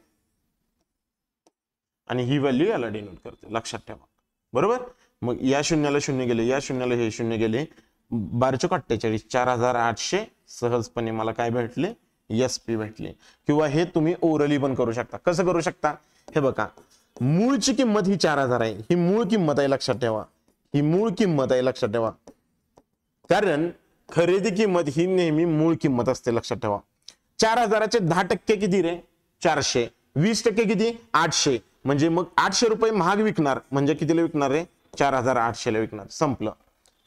आणि ही व्हॅल्यू याला डिनोट करते, लक्षात ठेवा, बरोबर. मग या शून्याला शून्य गेले, या शून्याला हे शून्य गेले, 12×48, 4800 सहजपणे मला काय भेटले, एसपी भेटले. किंवा हे तुम्ही ओरली पण करू शकता. कसं करू शकता, हे बघा, मूळची किंमत ही 4000 आहे, ही मूळ किंमत आहे, लक्षात ठेवा, ही मूळ किंमत आहे, लक्षात ठेवा. कारण खरेदी किंमत ही नेहमी मूळ किंमत असते, लक्षात ठेवा. 4000चे 10% किती रे, 400. 20% किती, 800. म्हणजे मग 800 रुपये महाग विकणार, म्हणजे कितीला विकणार रे, 4800 ला विकणार, संपलं.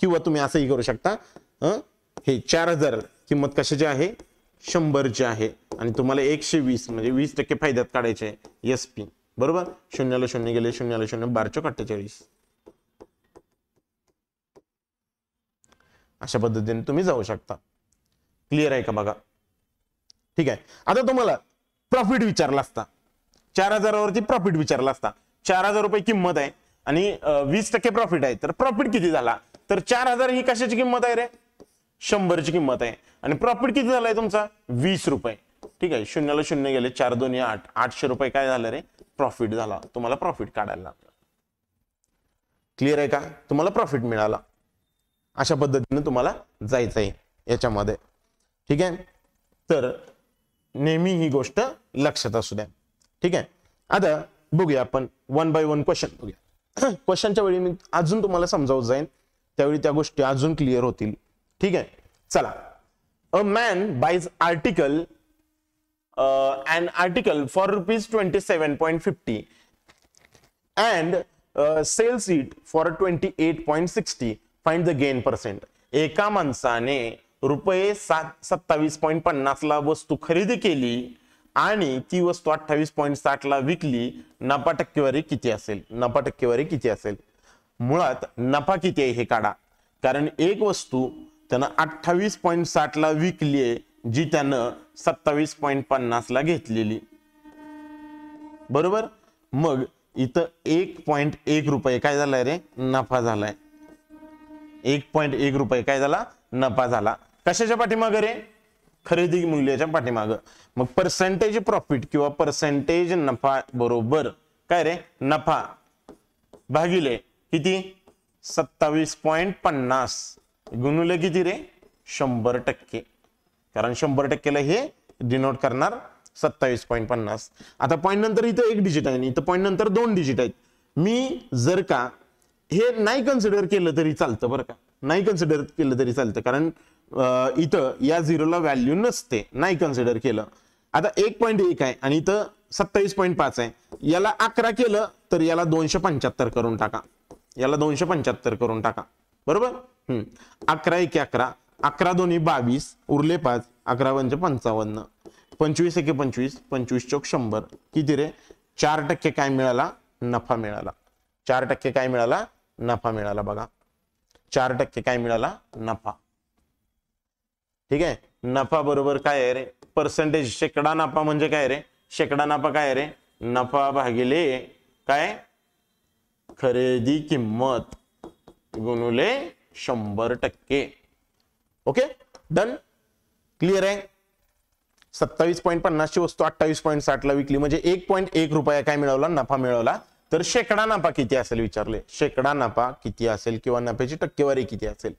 किंवा तुम्ही असंही करू शकता, हे 4000 किंमत कशाची आहे, 100 ची आहे आणि तुम्हाला 120 म्हणजे 20% फायद्यात काढायचे आहे, एसपी, बरोबर. शून्याला शून्य गेले, शून्याला शून्य, 12×48. अशा पद्धतीने तुम्ही जाऊ शकता. क्लिअर आहे का बघा, ठीक आहे. आता तुम्हाला प्रॉफिट विचारला असता, 4000 वरती प्रॉफिट विचारला असता, 4000 रुपये किंमत आहे आणि 20% प्रॉफिट आहे, तर प्रॉफिट किती झाला, तर 4000 ही कशाची किंमत आहे रे, 100 ची किंमत आहे. आणि प्रॉफिट किती झालाय तुमचा, 20 रुपये, ठीक आहे. शून्याला शून्य गेले, 4 2 8, 800 रुपये काय झालं रे, प्रॉफिट झाला. तुम्हाला प्रॉफिट काढायला लागलं. क्लिअर आहे का, तुम्हाला प्रॉफिट मिळाला. अशा पद्धतीने तुम्हाला जायचंय याच्यामध्ये, ठीक आहे. तर नेहमी ही गोष्ट लक्षात असू द्या, ठीक आहे. आता बघूया आपण 1 by 1 क्वेश्चन बघूया. क्वेश्चनच्या वेळी मी अजून तुम्हाला समजावत जाईन, त्यावेळी त्या गोष्टी अजून क्लिअर होतील, ठीक आहे. चला, a man buys article an article for ₹27.50 and sells it for 28.60. Find the gain percent. एका माणसाने ₹27.50 ला वस्तू खरेदी केली आणि ती वस्तू 28.60 ला विकली. नफा टक्केवारी किती असेल, नफा टक्केवारी किती असेल. मुळात नफा किती आहे हे काढा, कारण एक वस्तू त्यानं 28.60 ला विकली आहे, जी त्यानं 27.50 ला घेतलेली, बरोबर. मग इथं 1.1 रुपये काय झालाय रे, नफा झालाय. 1.1 रुपये काय झाला, नफा झाला. कशाच्या पाठीमागे रे, खरेदी मूल्याच्या पाठीमागे. मग पर्सेंटेज प्रॉफिट किंवा पर्सेंटेज नफा बरोबर काय रे, नफा भागिले किती, 27.50 गुणिले किती रे, 100%. कारण 100%ला हे डिनोट करणार 27.50. आता पॉईंट नंतर इथं 1 डिजिट आहे, इथं पॉईंट नंतर 2 डिजिट आहेत. मी जर का हे नाही कन्सिडर केलं तरी चालतं, बरं का, नाही कन्सिडर केलं तरी चालतं, कारण इथं या झिरोला व्हॅल्यू नसते, नाही कन्सिडर केलं. आता 1.1 आहे आणि इथं 27.5 आहे, याला 11 केलं तर याला 275 करून टाका, याला 275 करून टाका, बरोबर. 11 1 11, 11 2 22, उरले 5, 11 5 55, 25 1 25, 25 चौक 100, किती रे, 4% काय मिळाला, नफा मिळाला. 4% काय मिळाला? नफा मिळाला बघा. 4% काय मिळाला? नफा. ठीक आहे. नफा बरोबर काय आहे रे? पर्सेंटेज. शेकडा नफा म्हणजे काय रे? शेकडा नफा काय रे? नफा भागिले काय? खरेदी किंमत गुणुले 100%. Okay, done. क्लिअर आहे. 27.50 ची वस्तू 28.60 ला विकली म्हणजे 1.1 रुपया काय मिळवला? नफा मिळवला. तर शेकडा नफा किती असेल विचारले. शेकडा नफा किती असेल किंवा नफ्याची टक्केवारी किती असेल.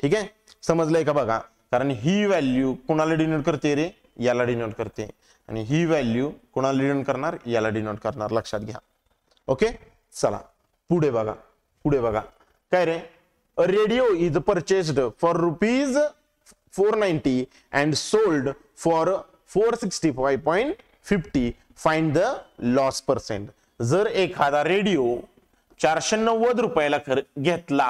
ठीक आहे, समजलंय का बघा. कारण ही व्हॅल्यू कोणाला डिनोट करते रे? याला डिनोट करते. आणि ही व्हॅल्यू कोणाला डिनोट करणार? याला डिनोट करणार. लक्षात घ्या. ओके, चला पुढे बघा. पुढे बघा काय रे? A radio is purchased for ₹490 and sold for 465.50. Find the loss percent. जर एखादा रेडिओ 490 रुपयाला घेतला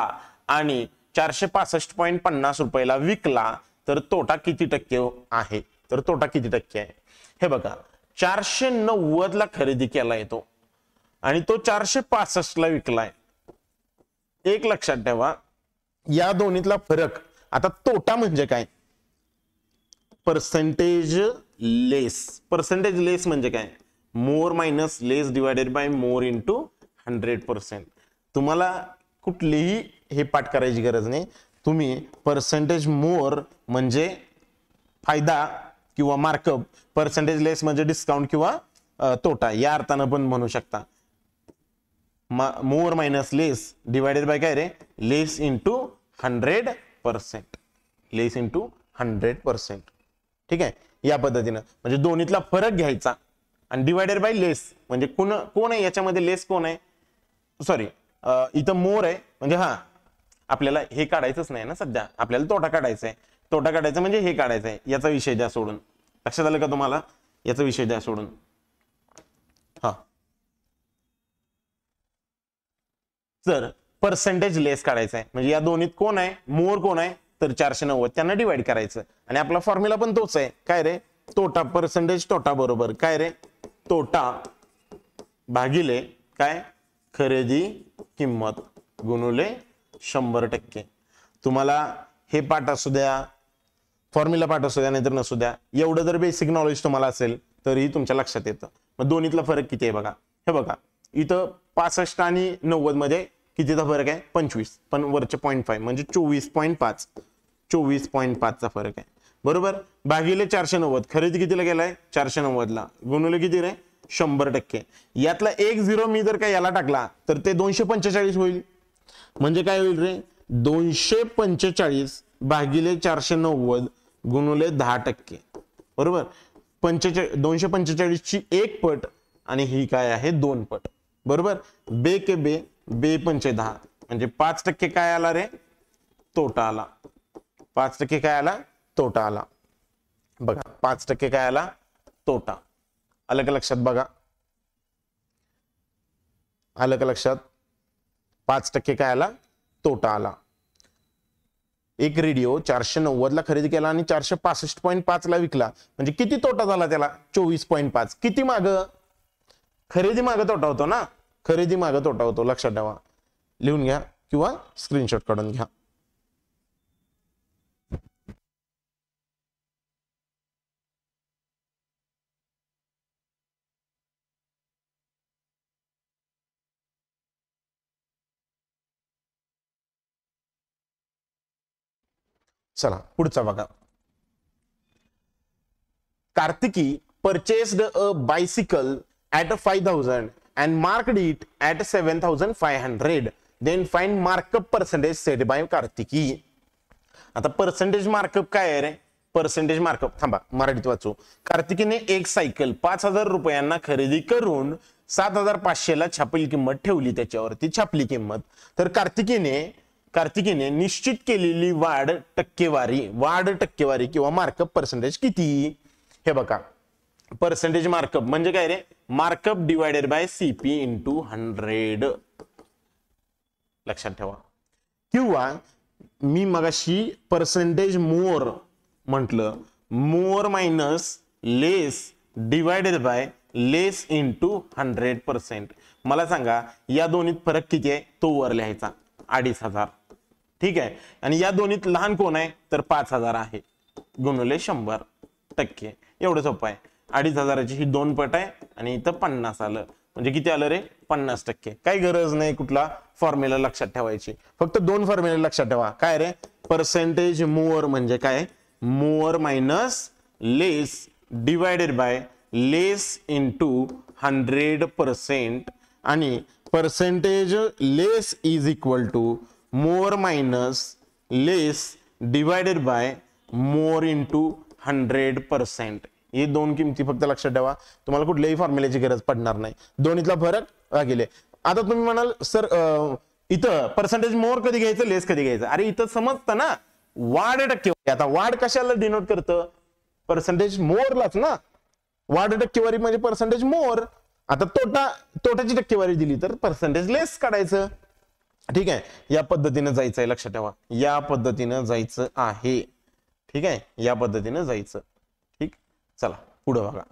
आणि 465.50 रुपयाला विकला तर तोटा किती टक्के आहे? तर तोटा किती टक्के आहे? हे बघा, 490 ला खरेदी केला येतो आणि तो 465 ला विकलाय. एक लक्षात ठेवा, या दोन्हीतला फरक. आता तोटा म्हणजे काय? पर्सेंटेज लेस. पर्सेंटेज लेस म्हणजे काय? More minus less divided by more into 100%. तुम्हाला कुठलीही हे पाठ करायची गरज नाही. तुम्ही पर्सेंटेज मोर म्हणजे फायदा किंवा मार्कअप, पर्सेंटेज लेस म्हणजे डिस्काउंट किंवा तोटा, या अर्थानं पण म्हणू शकता. मोर मायनस लेस डिवायडेड बाय काय रे? लेस इंटू 100%. लेस इंटू 100%. ठीक आहे, या पद्धतीनं म्हणजे दोन्हीतला फरक घ्यायचा आणि डिवायडेड बाय लेस म्हणजे कोण आहे याच्यामध्ये? लेस कोण आहे? सॉरी, इथं मोर आहे म्हणजे हा आपल्याला हे काढायचंच नाही ना सध्या. आपल्याला तोटा काढायचा आहे. तोटा काढायचा म्हणजे हे काढायचं आहे. याचा विषय द्या सोडून. लक्षात आलं का तुम्हाला? याचा विषय द्या सोडून. हा, तर पर्सेंटेज लेस काढायचा आहे म्हणजे या दोन्हीत कोण आहे? मोर कोण आहे? तर 490. त्यांना डिवाइड करायचं आणि आपला फॉर्म्युला पण तोच आहे. काय रे? तोटा. पर्सेंटेज तोटा बरोबर काय रे? तोटा भागिले काय? खरेदी किंमत गुणुले 100%. तुम्हाला हे पाठ असू द्या, फॉर्म्युला पाठ असू द्या, नाहीतर नसू द्या, एवढं जर बेसिक नॉलेज तुम्हाला असेल तरी तुमच्या लक्षात येतं. मग दोन्हीतला फरक किती आहे बघा. हे बघा, इथं 65 आणि 90 मध्ये कितीचा फरक आहे? 25. पण वरचे 0.5 म्हणजे 24.5. 24.5 चा फरक आहे. बरोबर. भागिले 490. खरेदी कितीला गेलाय? 490 ला. गुणुले किती रे? 100%. यातला 1 0 मी जर काय याला टाकला तर ते 245 होईल. म्हणजे काय होईल रे? 245 भागिले 490 गुणुले 10%. बरोबर. 245 ची 1 पट आणि ही काय आहे? 2 पट. बरोबर. बे के बे, बे पंचे 10 म्हणजे 5% काय आला रे? तोटा आला. 5% काय आला? तोटा आला. बघा, 5% काय आला? तोटा. आलं का लक्षात? बघा, आलं का लक्षात? 5% काय आला? तोटा आला. एक रेडिओ 490 ला खरेदी केला आणि 465.5 ला विकला म्हणजे किती तोटा झाला त्याला? 24.5. किती माग? खरेदी माग तोटा होतो ना. खरेदी माग तोटा होतो. लक्षात ठेवा. लिहून घ्या किंवा स्क्रीनशॉट काढून घ्या. चला पुढचा बघा. Kartiki purchased a bicycle at 5,000 and marked it at 7,500. Then find markup percentage set by Kartiki. आता पर्सेंटेज मार्कअप काय आहे रे? पर्सेंटेज मार्कअप थांबा मराठीत वाचू. कार्तिकीने एक सायकल 5,000 रुपयांना खरेदी करून 7,500 ला छापील किंमत ठेवली. त्याच्यावरती छापली किंमत. तर कार्तिकीने निश्चित केलेली वाढ टक्केवारी किंवा मार्कअप पर्सेंटेज किती? हे बघा, पर्सेंटेज मार्कअप म्हणजे काय रे? Markup divided by CP into 100. लक्षात ठेवा. किंवा मी मगाशी पर्सेंटेज मोर म्हटलं, more minus less divided by less into 100%. मला सांगा या दोन्हीत फरक किती आहे तो वर लिहायचा 2500, ठीक आहे. आणि या दोन्हीत लहान कोण आहे तर 5000 आहे, गुणिले 100%. एवढं सोपं आहे. 2500ची ही 2 पट आहे आणि इथं 50 आलं म्हणजे किती आलं रे 50%. काही गरज नाही कुठला फॉर्म्युला लक्षात ठेवायची, फक्त 2 फॉर्म्युला लक्षात ठेवा. काय रे पर्सेंटेज मोर म्हणजे काय, more minus less divided by less into 100%, आणि percentage less is equal to more minus less divided by more into 100%. हे 2 किमती फक्त लक्षात ठेवा, तुम्हाला कुठल्याही फॉर्म्युल्याची गरज पडणार नाही. दोन्हीतला फरक भागिले. आता तुम्ही म्हणाल सर इथं पर्सेंटेज मोर कधी घ्यायचं लेस कधी घ्यायचं, अरे इथं समजतं ना वाढ टक्केवारी. आता वाढ कशाला डिनोट करतं, पर्सेंटेज मोरलाच ना, वाढ टक्केवारी म्हणजे पर्सेंटेज मोर. आता तोटाची टक्केवारी दिली तर पर्सेंटेज लेस काढायचं, ठीक आहे. या पद्धतीने जायचं आहे, लक्षात ठेवा या पद्धतीनं जायचं आहे, ठीक आहे, या पद्धतीनं जायचं. ठीक, चला पुढे बघा.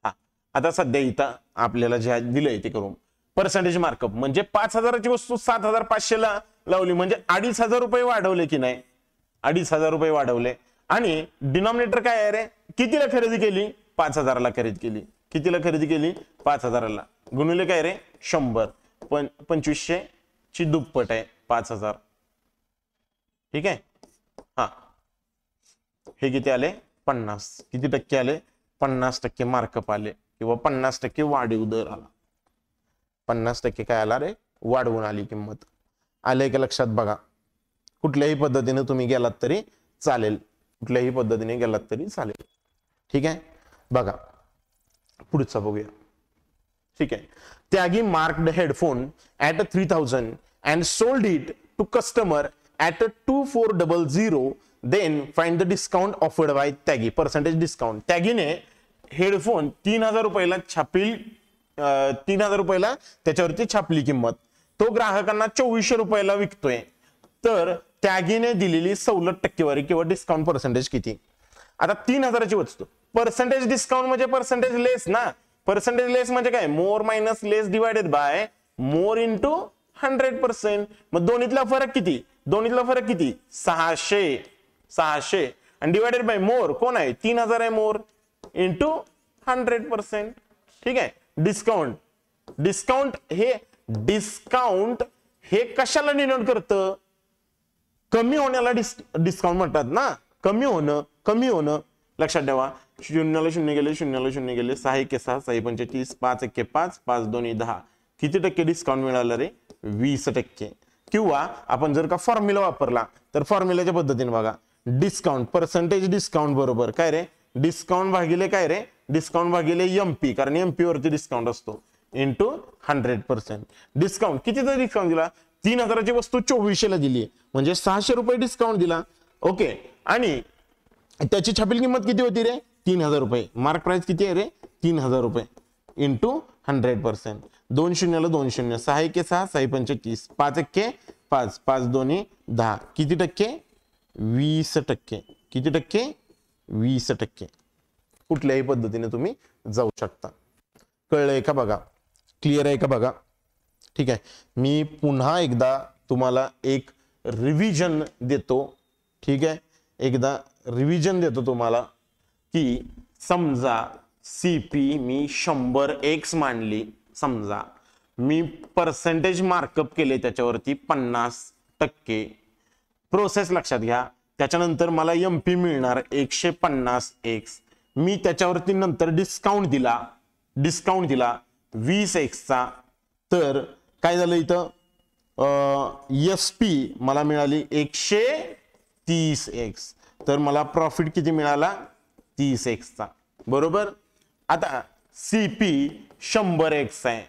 हा आता सध्या इथं आपल्याला जे दिलंय ते करून पर्सेंटेज मार्कअप म्हणजे 5000ची वस्तू 7500ला लावली म्हणजे 2500 रुपये वाढवले की नाही, 2500 रुपये वाढवले. आणि डिनॉमिनेटर काय आहे रे, कितीला खरेदी केली 5000ला खरेदी केली, कितीला खरेदी केली 5000ला, गुणिले काय रे 100, 2500 ची दुप्पट आहे 5000, ठीक आहे. हा हे किती आले 50, किती टक्के आले 50% मार्कअप आले किंवा 50% वाढीव दर आला. 50% काय आला रे वाढवून आली किंमत. आले का लक्षात बघा. कुठल्याही पद्धतीने तुम्ही गेलात तरी चालेल, कुठल्याही पद्धतीने गेलात तरी चालेल, ठीक आहे. बघा पुढचा बघूया, ठीक आहे. Tyagi marked headphone at 3000 and sold it to customer at 2400, then find the discount offered by Tyagi. Percentage discount, त्यागीने हेडफोन 3000 रुपयाला छापील, 3000 रुपयाला त्याच्यावरती छापली किंमत, तो ग्राहकांना 2400 रुपयाला विकतोय, तर त्यागीने दिलेली सवलत टक्केवारी किंवा डिस्काउंट पर्सेंटेज किती. आता 3000ची वस्तू, पर्सेंटेज डिस्काउंट म्हणजे पर्सेंटेज लेस ना, पर्सेंटेज लेस म्हणजे काय more minus less divided by more into 100%. मग दोन्हीतला फरक किती, दोन्हीतला फरक किती 600 आणि डिवायडेड बाय मोर कोण आहे 3000 आहे मोर इंटू 100%, ठीक आहे. डिस्काउंट, डिस्काउंट हे कशाला डिनोट करतं, कमी होण्याला डिस्काउंट म्हणतात ना, कमी होणं लक्षात ठेवा. 0 ला 0 गेले, 0 ला 0 गेले, 6 1 6, 6 25, 5 1 5, 5 2 10, किती टक्के डिस्काउंट मिळालं रे 20%. किंवा आपण जर का फॉर्म्युला वापरला तर फॉर्म्युलाच्या पद्धतीने बघा, डिस्काउंट पर्सेंटेज डिस्काउंट बरोबर काय रे डिस्काउंट भागिले काय रे डिस्काउंट भागिले एमपी, कारण एमपी वरती डिस्काउंट असतो, इंटू 100%. डिस्काउंट कितीचा डिस्काउंट दिला, 3000ची वस्तू 2400ला दिली म्हणजे 600 रुपये डिस्काउंट दिला, ओके. आणि त्याची छापील किंमत किती होती रे 3000 रुपये, मार्क प्राइस किती आहे रे 3000 रुपये इंटू 100%. 2 0 2 0, 6 1 6, 6 25, 5 1 5, 5 2 10, किती टक्के 20%, किती टक्के 20%. कुठल्याही पद्धतीने तुम्ही जाऊ शकता. कळलंय का बघा, क्लिअर आहे का बघा, ठीक आहे. मी पुन्हा एकदा तुम्हाला एक रिव्हिजन देतो, ठीक आहे. एकदा रिव्हिजन देतो तुम्हाला की समजा सीपी मी 100x मांडली, समजा मी पर्सेंटेज मार्कअप केले त्याच्यावरती 50%, प्रोसेस लक्षात घ्या. त्याच्यानंतर मला एमपी मिळणार 150x, मी त्याच्यावरती नंतर डिस्काउंट दिला 20x चा, तर काय झालं इथं एसपी मला मिळाली 130x, तर मला प्रॉफिट किती मिळाला 30x चा, बरोबर. आता सीपी 100x आहे,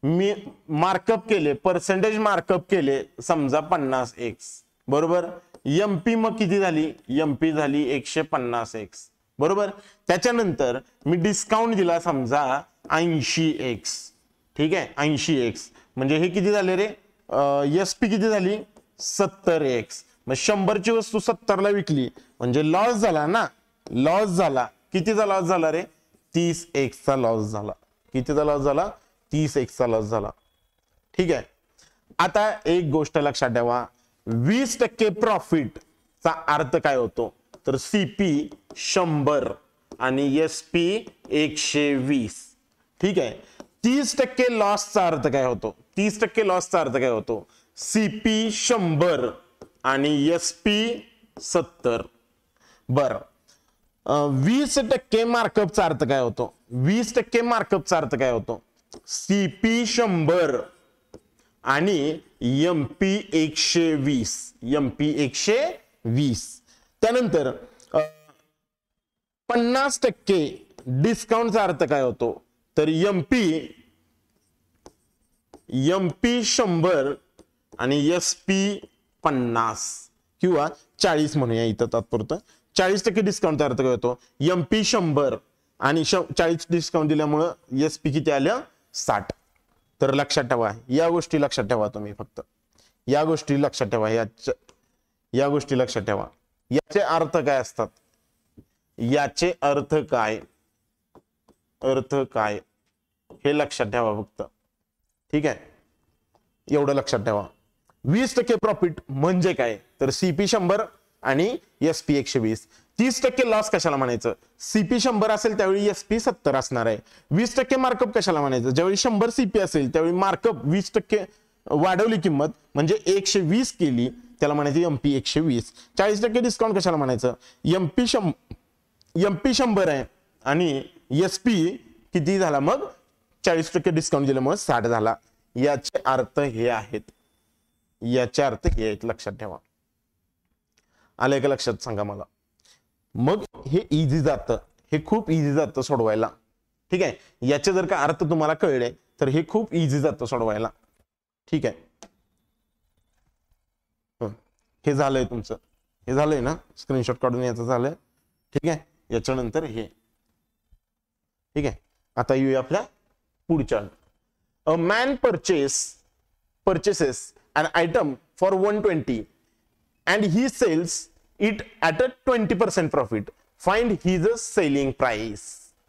मी मार्कअप केले पर्सेंटेज मार्कअप केले समजा 50x, बरोबर. एमपी मग किती झाली, एमपी झाली 150x, बरोबर. त्याच्यानंतर मी डिस्काउंट दिला समजा 80x, ठीक आहे 80x, म्हणजे हे किती झाले रे एसपी किती झाली 70x. मग 100ची वस्तू 70ला विकली म्हणजे लॉस झाला ना, लॉस झाला. कितीचा लॉस झाला रे 30x चा लॉस झाला. कितीचा लॉस झाला 30x चा लॉस झाला. ठीक आहे. आता एक गोष्ट लक्षात ठेवा, 20% प्रॉफिट चा अर्थ काय होतो, तर सीपी 100 आणि एसपी 120. ठीक आहे. 30% लॉसचा अर्थ काय होतो, 30% लॉसचा अर्थ काय होतो, सीपी 100 आणि एसपी 70. बर, 20% मार्कअपचा अर्थ काय होतो, 20% मार्कअपचा अर्थ काय होतो, सीपी 100 आणि एमपी 120. एमपी 120. त्यानंतर 50% डिस्काउंटचा अर्थ काय होतो, तर एमपी 100 आणि एसपी 50 किंवा 40 म्हणूया इथं तात्पुरतं. 40% डिस्काउंटचा अर्थ काय होतो, एमपी 100 आणि 40 डिस्काउंट दिल्यामुळं एसपी किती आलं, 60. तर लक्षात ठेवा, या गोष्टी लक्षात ठेवा तुम्ही, फक्त या गोष्टी लक्षात ठेवा, या गोष्टी लक्षात ठेवा. याचे अर्थ काय असतात, याचे अर्थ काय, अर्थ काय हे लक्षात ठेवा फक्त. ठीक आहे, एवढं लक्षात ठेवा. 20% प्रॉफिट म्हणजे काय, तर सीपी 100 आणि एसपी 120. 30% लॉस कशाला म्हणायचं, सीपी 100 असेल त्यावेळी एसपी 70 असणार आहे. 20% मार्कअप कशाला म्हणायचं, ज्यावेळी 100 सीपी असेल त्यावेळी मार्कअप 20% वाढवली किंमत म्हणजे 120 केली, त्याला म्हणायचं एमपी 120. 40% डिस्काउंट कशाला म्हणायचं, एमपी 100 आहे आणि एसपी किती झाला, मग 40% डिस्काउंट दिल्यामुळे 60 झाला. याचे अर्थ हे आहेत, याचे अर्थ हे आहेत, लक्षात ठेवा. आलंय का लक्षात, सांगा मला. मग हे इझी जातं, हे खूप इझी जातं सोडवायला. ठीक आहे, याचे जर का अर्थ तुम्हाला कळले तर हे खूप इझी जातं सोडवायला. ठीक आहे, हे झालंय तुमचं, हे झालंय ना, स्क्रीनशॉट काढून याचं झालंय. ठीक आहे, याच्यानंतर हे. ठीक आहे, आता येऊया आपल्या पुढच्या. A man purchases an item for 120 and he sells it at a 20% profit. Find his selling price.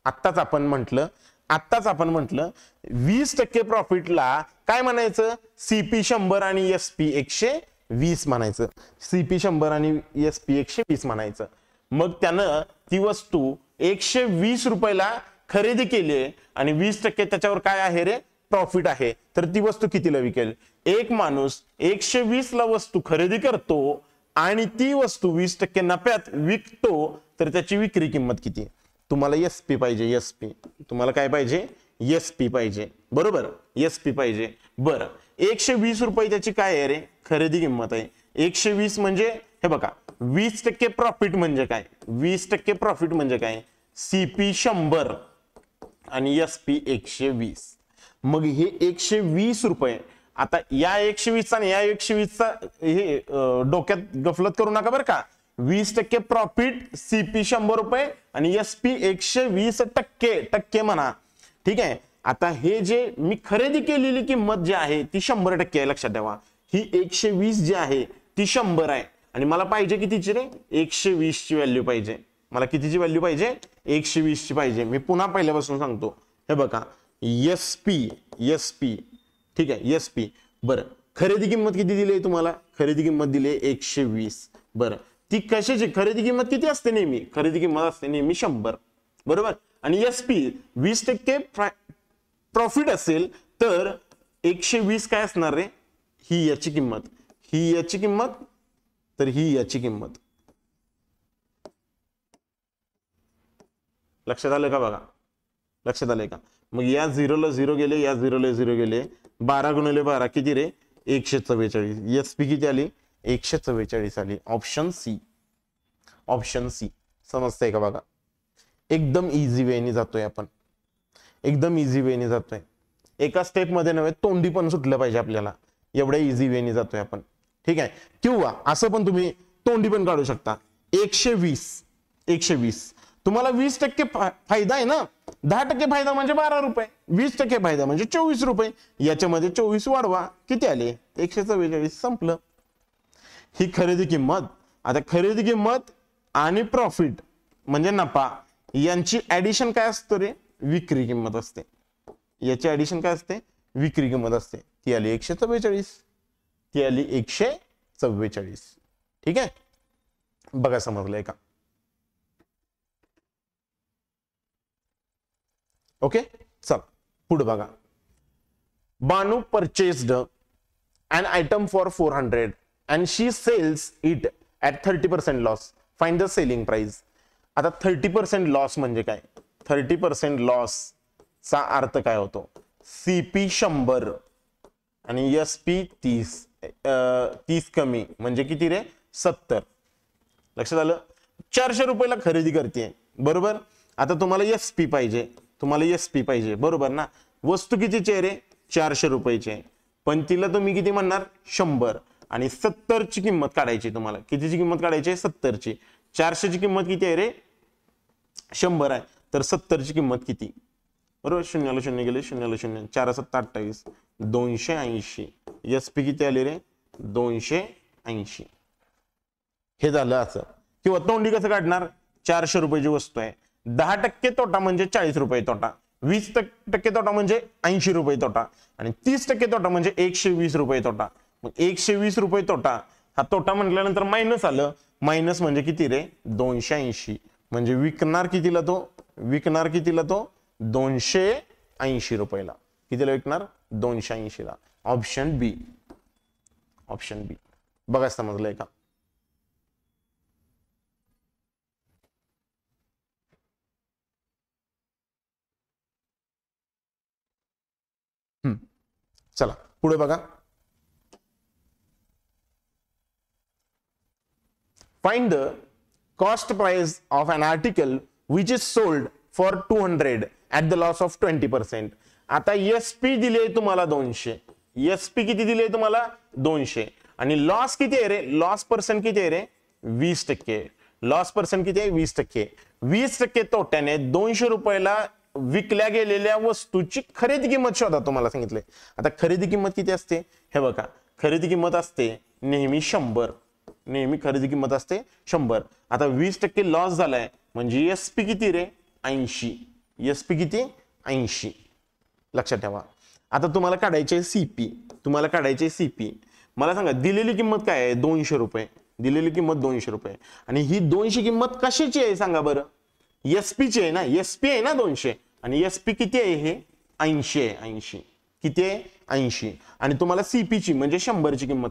आत्ताच आपण म्हटलं 20% प्रॉफिटला काय म्हणायचं, सीपी 100 आणि एसपी 120 म्हणायचं. सीपी 100 आणि एसपी 120 म्हणायचं. मग त्यानं ती वस्तू 120 रुपयाला खरेदी केली आणि 20% त्याच्यावर काय आहे रे, प्रॉफिट आहे. तर ती वस्तू कितीला विकेल, एक माणूस 120 ला वस्तू खरेदी करतो आणि ती वस्तू 20% नफ्यात विकतो, तर त्याची विक्री किंमत किती. तुम्हाला एसपी पाहिजे, एसपी तुम्हाला काय पाहिजे, एसपी पाहिजे, बरोबर, एसपी पाहिजे. बरं, 120 रुपये त्याची काय आहे रे, खरेदी किंमत आहे. 120 म्हणजे हे बघा, 20% प्रॉफिट म्हणजे काय, 20% प्रॉफिट म्हणजे काय, सीपी 100 आणि एसपी 120. मग हे 120 रुपये. आता या 120 आणि या 120 हे डोक्यात गफलत करू नका बरं का. 20% प्रॉफिट, सीपी 100 रुपये आणि एसपी 120 टक्के म्हणा. ठीक आहे, आता हे जे मी खरेदी केलेली किंमत जी आहे ती 100% आहे, लक्षात ठेवा. ही 120 जी आहे ती 100 आहे आणि मला पाहिजे कितीची रे, 120 ची व्हॅल्यू पाहिजे. मला कितीची व्हॅल्यू पाहिजे, 120 ची पाहिजे. मी पुन्हा पहिल्यापासून सांगतो, हे बघा, एसपी. ठीक आहे, एसपी. बरं, खरेदी किंमत किती दिली तुम्हाला, खरेदी किंमत दिली 120. बरं, ती कशाची खरेदी किंमत किती असते, नेहमी खरेदी किंमत असते नेहमी 100, बरोबर. आणि एसपी 20% प्रॉफिट असेल तर 120 काय असणार रे, ही याची किंमत, ही याची किंमत, तर ही याची किंमत. लक्षात आलं का, बघा, लक्षात आलंय का. मग या 0 ला 0 गेले, या 0 ला 0 गेले. 12 गुणिले 12 किती रे, 144. एसपी किती आली, 144 आली. Option C, option C. समजतंय का बघा, एकदम इझी वेने जातोय आपण, एकदम इझी वेने जातोय. एका स्टेप मध्ये नव्हे, तोंडी पण सुटलं पाहिजे आपल्याला, एवढ्या इझी वेने जातोय आपण. ठीक आहे, किंवा असं पण तुम्ही तोंडी पण काढू शकता. 120 तुम्हाला 20% फायदा आहे ना, 10% फायदा म्हणजे 12 रुपये, 20% फायदा म्हणजे 24 रुपये. याच्यामध्ये 24 वाढवा, किती आले, 144. संपलं. ही खरेदी किंमत. आता खरेदी किंमत आणि प्रॉफिट म्हणजे नफा यांची ऍडिशन काय असतं रे, विक्री किंमत असते. याची ऍडिशन काय असते, विक्री किंमत असते, ती आली 144, ती आली 144. ठीक आहे, बघा समजलंय का? ओके, चल पुढे बघा. बानू purchased an item for 400 and she sells it at 30% loss. Find the selling price. आता 30% लॉस म्हणजे काय? 30% लॉस चा अर्थ काय होतो? CP 100 आणि SP 30. 30 कमी म्हणजे किती रे? 70. लक्षात आलं? 400 रुपयाला खरेदी करते, बरोबर. आता तुम्हाला SP पाहिजे, बरोबर ना. वस्तू कितीची आहे रे? 400 रुपयाची आहे, पण तिला तुम्ही किती म्हणणार? 100. आणि 70 ची किंमत काढायची तुम्हाला. कितीची किंमत काढायची? 70 ची. 400 ची किंमत किती आहे रे? 100 आहे, तर 70 ची किंमत किती? बरोबर, 0 ला 0 गेले, 0 ला 0, 4 7 28, 280. SP किती आले रे? 280. हे झालं असं. किंवा तोंडी कसं काढणार? 400 रुपयाची वस्तू आहे, 10% तोटा म्हणजे 40 रुपये तोटा, 20% तोटा म्हणजे 80 रुपये तोटा, आणि 30% तोटा म्हणजे 120 रुपये तोटा. मग 120 रुपये तोटा, हा तोटा म्हटल्यानंतर मायनस आलं. मायनस म्हणजे किती रे? 280. म्हणजे विकणार कितीला तो? 280 रुपयाला. कितीला विकणार? 280 ला. ऑप्शन बी. बघा समजलंय का? चला पुढे बघा. Find the cost price of an article which is sold for 200 at the loss of 20%. आता SP दिले तुम्हाला 200. SP किती दिले तुम्हाला? 200. आणि लॉस किती आहे रे? लॉस पर्सेंट किती आहे रे? 20%. लॉस पर्सेंट किती आहे? 20%. 20% तोट्याने 200 रुपयाला विकल्या गेलेल्या वस्तूची खरेदी किंमत शोधा तुम्हाला सांगितले. आता खरेदी किंमत किती असते? हे बघा, खरेदी किंमत असते नेहमी 100. नेहमी खरेदी किंमत असते 100. आता 20% लॉस झालाय म्हणजे SP किती रे? 80. SP किती? 80. लक्षात ठेवा. आता तुम्हाला काढायचे CP. मला सांगा दिलेली किंमत काय आहे? 200 रुपये. दिलेली किंमत 200 रुपये. आणि ही 200 किंमत कशाची आहे सांगा बरं? SP ची आहे ना. SP आहे ना 200. आणि SP किती आहे? हे 80 आहे. 80 किती आहे? 80. आणि तुम्हाला CP ची म्हणजे 100 ची किंमत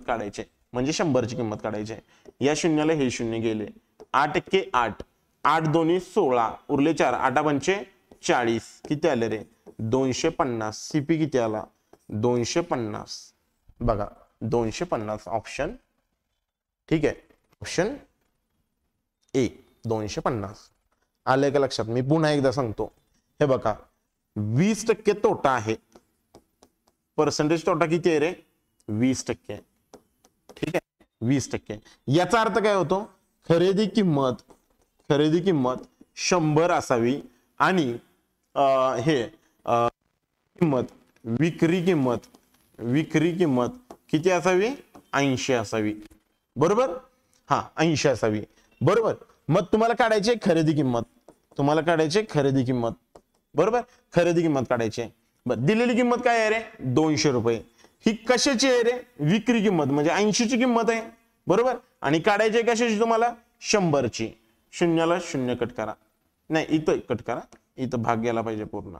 काढायची, या शून्याला हे शून्य गेले. 8 × 8, 8 2 16, उरले 4, 8 पंचे 40. किती आले रे? 250. CP किती आला? 250. बघा 250 ऑप्शन. ठीक आहे, ऑप्शन ए 250. आलंय का लक्षात? मी पुन्हा एकदा सांगतो. हे बघा 20% तोटा आहे. पर्सेंटेज तोटा किती आहे रे? 20%. ठीक आहे, 20%. याचा अर्थ काय होतो? खरेदी किंमत 100 असावी आणि विक्री किंमत किती असावी? 80 असावी. बरोबर, हा 80 असावी. बरोबर. मग तुम्हाला काढायची खरेदी किंमत. बरोबर, खरेदी किंमत काढायची. दिलेली किंमत काय आहे रे? 200 रुपये. ही कशाची आहे रे? विक्री किंमत म्हणजे 80 ची किंमत आहे. बरोबर. आणि काढायची कशाची तुम्हाला? 100 ची. शून्याला 0 कट करा. नाही, इथं कट करा, इथं भाग गेला पाहिजे पूर्ण.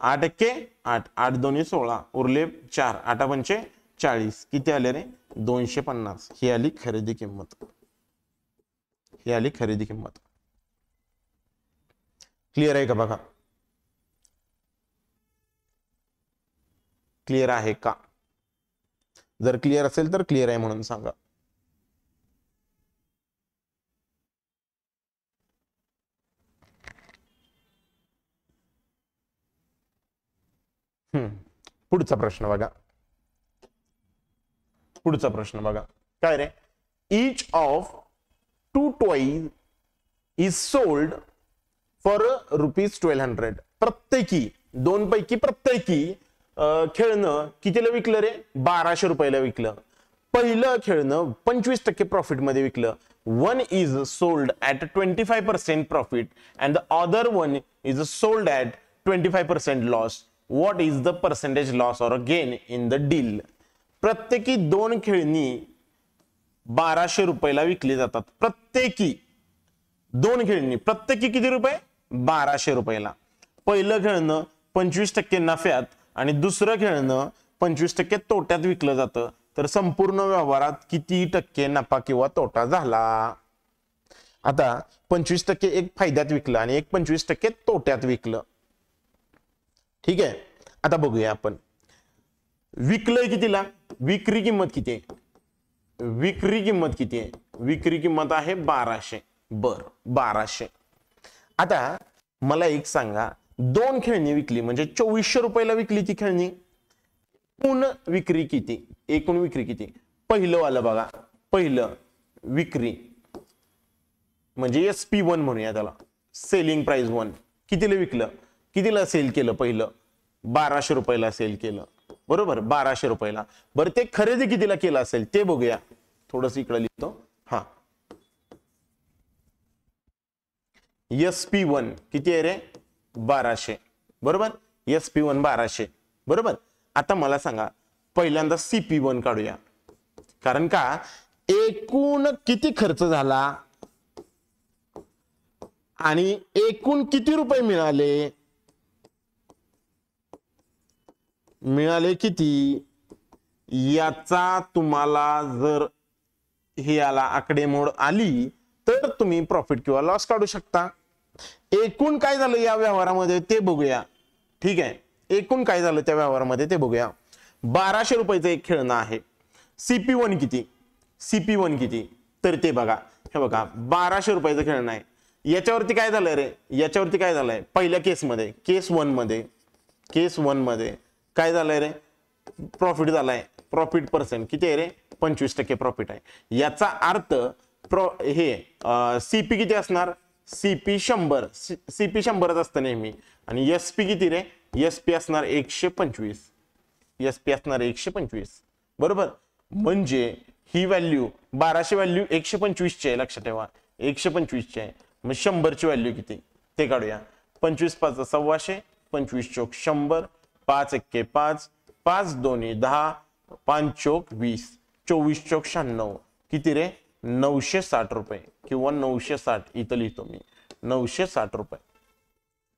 8 × 8, 8 2 16, उरले 4, 8 पंचे 40. किती आले रे? 250. ही आली खरेदी किंमत. क्लिअर आहे का? बघा क्लिअर आहे का? जर क्लिअर असेल तर क्लिअर आहे म्हणून सांगा. पुढचा प्रश्न बघा. काय रे? Each of 2 toys is sold for ₹1200. प्रत्येकी, दोन पैकी प्रत्येकी खेळणं कितीला विकलं रे? 1200 रुपयाला विकलं. पहिलं खेळणं 25% प्रॉफिट मध्ये विकलं. One is sold at 25% profit and the other one is sold at 25% loss. What is the percentage loss और गेन इन द डील. प्रत्येकी 2 खेळणी 1200 रुपयाला विकली जातात. प्रत्येकी 2 खेळणी प्रत्येकी किती रुपये? 1200 रुपयाला. पहिलं खेळणं 25% नफ्यात आणि दुसरं खेळणं 25% तोट्यात विकलं जातं. तर संपूर्ण व्यवहारात किती टक्के नफा किंवा तोटा झाला? आता 25% एक फायद्यात विकलं आणि एक 25% तोट्यात विकलं. ठीक आहे. आता बघूया आपण विकलंय कितीला. विक्री किंमत किती आहे? विक्री किंमत किती आहे? विक्री किंमत आहे 1200. बर 1200. आता मला एक सांगा, 2 खेळणी विकली म्हणजे 2400 रुपयाला विकली ती खेळणी. एकूण विक्री किती? एकूण विक्री किती? पहिलं वालं बघा, पहिलं विक्री म्हणजे SP1 म्हणूया त्याला, सेलिंग प्राइस 1. कितीला विकलं? कितीला सेल केलं? पहिलं 1200 रुपयाला सेल केलं. बरोबर 1200 रुपयाला. बरं ते खरेदी कितीला केलं असेल ते बघूया. थोडस इकडे लिहितो. हा SP1 किती आहे रे? 1200. बरोबर SP1 1200. बरोबर. आता मला सांगा पहिल्यांदा CP1 काढूया. कारण का एकूण किती खर्च झाला आणि एकूण किती रुपये मिळाले? मिळाले किती याचा तुम्हाला जर हे आला आकडेमोड आली तर तुम्ही प्रॉफिट किंवा लॉस काढू शकता. एकूण काय झालं या व्यवहारामध्ये ते बघूया. ठीक आहे. एकूण काय झालं त्या व्यवहारामध्ये ते बघूया. 1200 रुपयाचं एक खेळणं आहे. CP1 किती? CP1 किती? तर ते बघा. हे बघा 1200 रुपयाचं खेळणं आहे. याच्यावरती काय झालंय रे? याच्यावरती काय झालंय? पहिल्या केसमध्ये केस 1 मध्ये काय झालंय रे? प्रॉफिट झालाय. प्रॉफिट पर्सेंट किती आहे रे? 25% प्रॉफिट आहे. याचा अर्थ हे CP किती असणार? CP 100. CP 100च असतं नेहमी. आणि SP किती रे? SP असणार 125. SP असणार 125. बरोबर. म्हणजे ही व्हॅल्यू 1200 व्हॅल्यू 125 ची आहे. लक्षात ठेवा 125 ची आहे. मग 100 ची व्हॅल्यू किती ते काढूया. 25 5 125, 25 चोक 100, 5 1 5, 5 2 10, 5 चोक 20, 24 चोक 96 किती रे? 960 रुपये किंवा 960 इथं लिहितो मी 960 रुपये.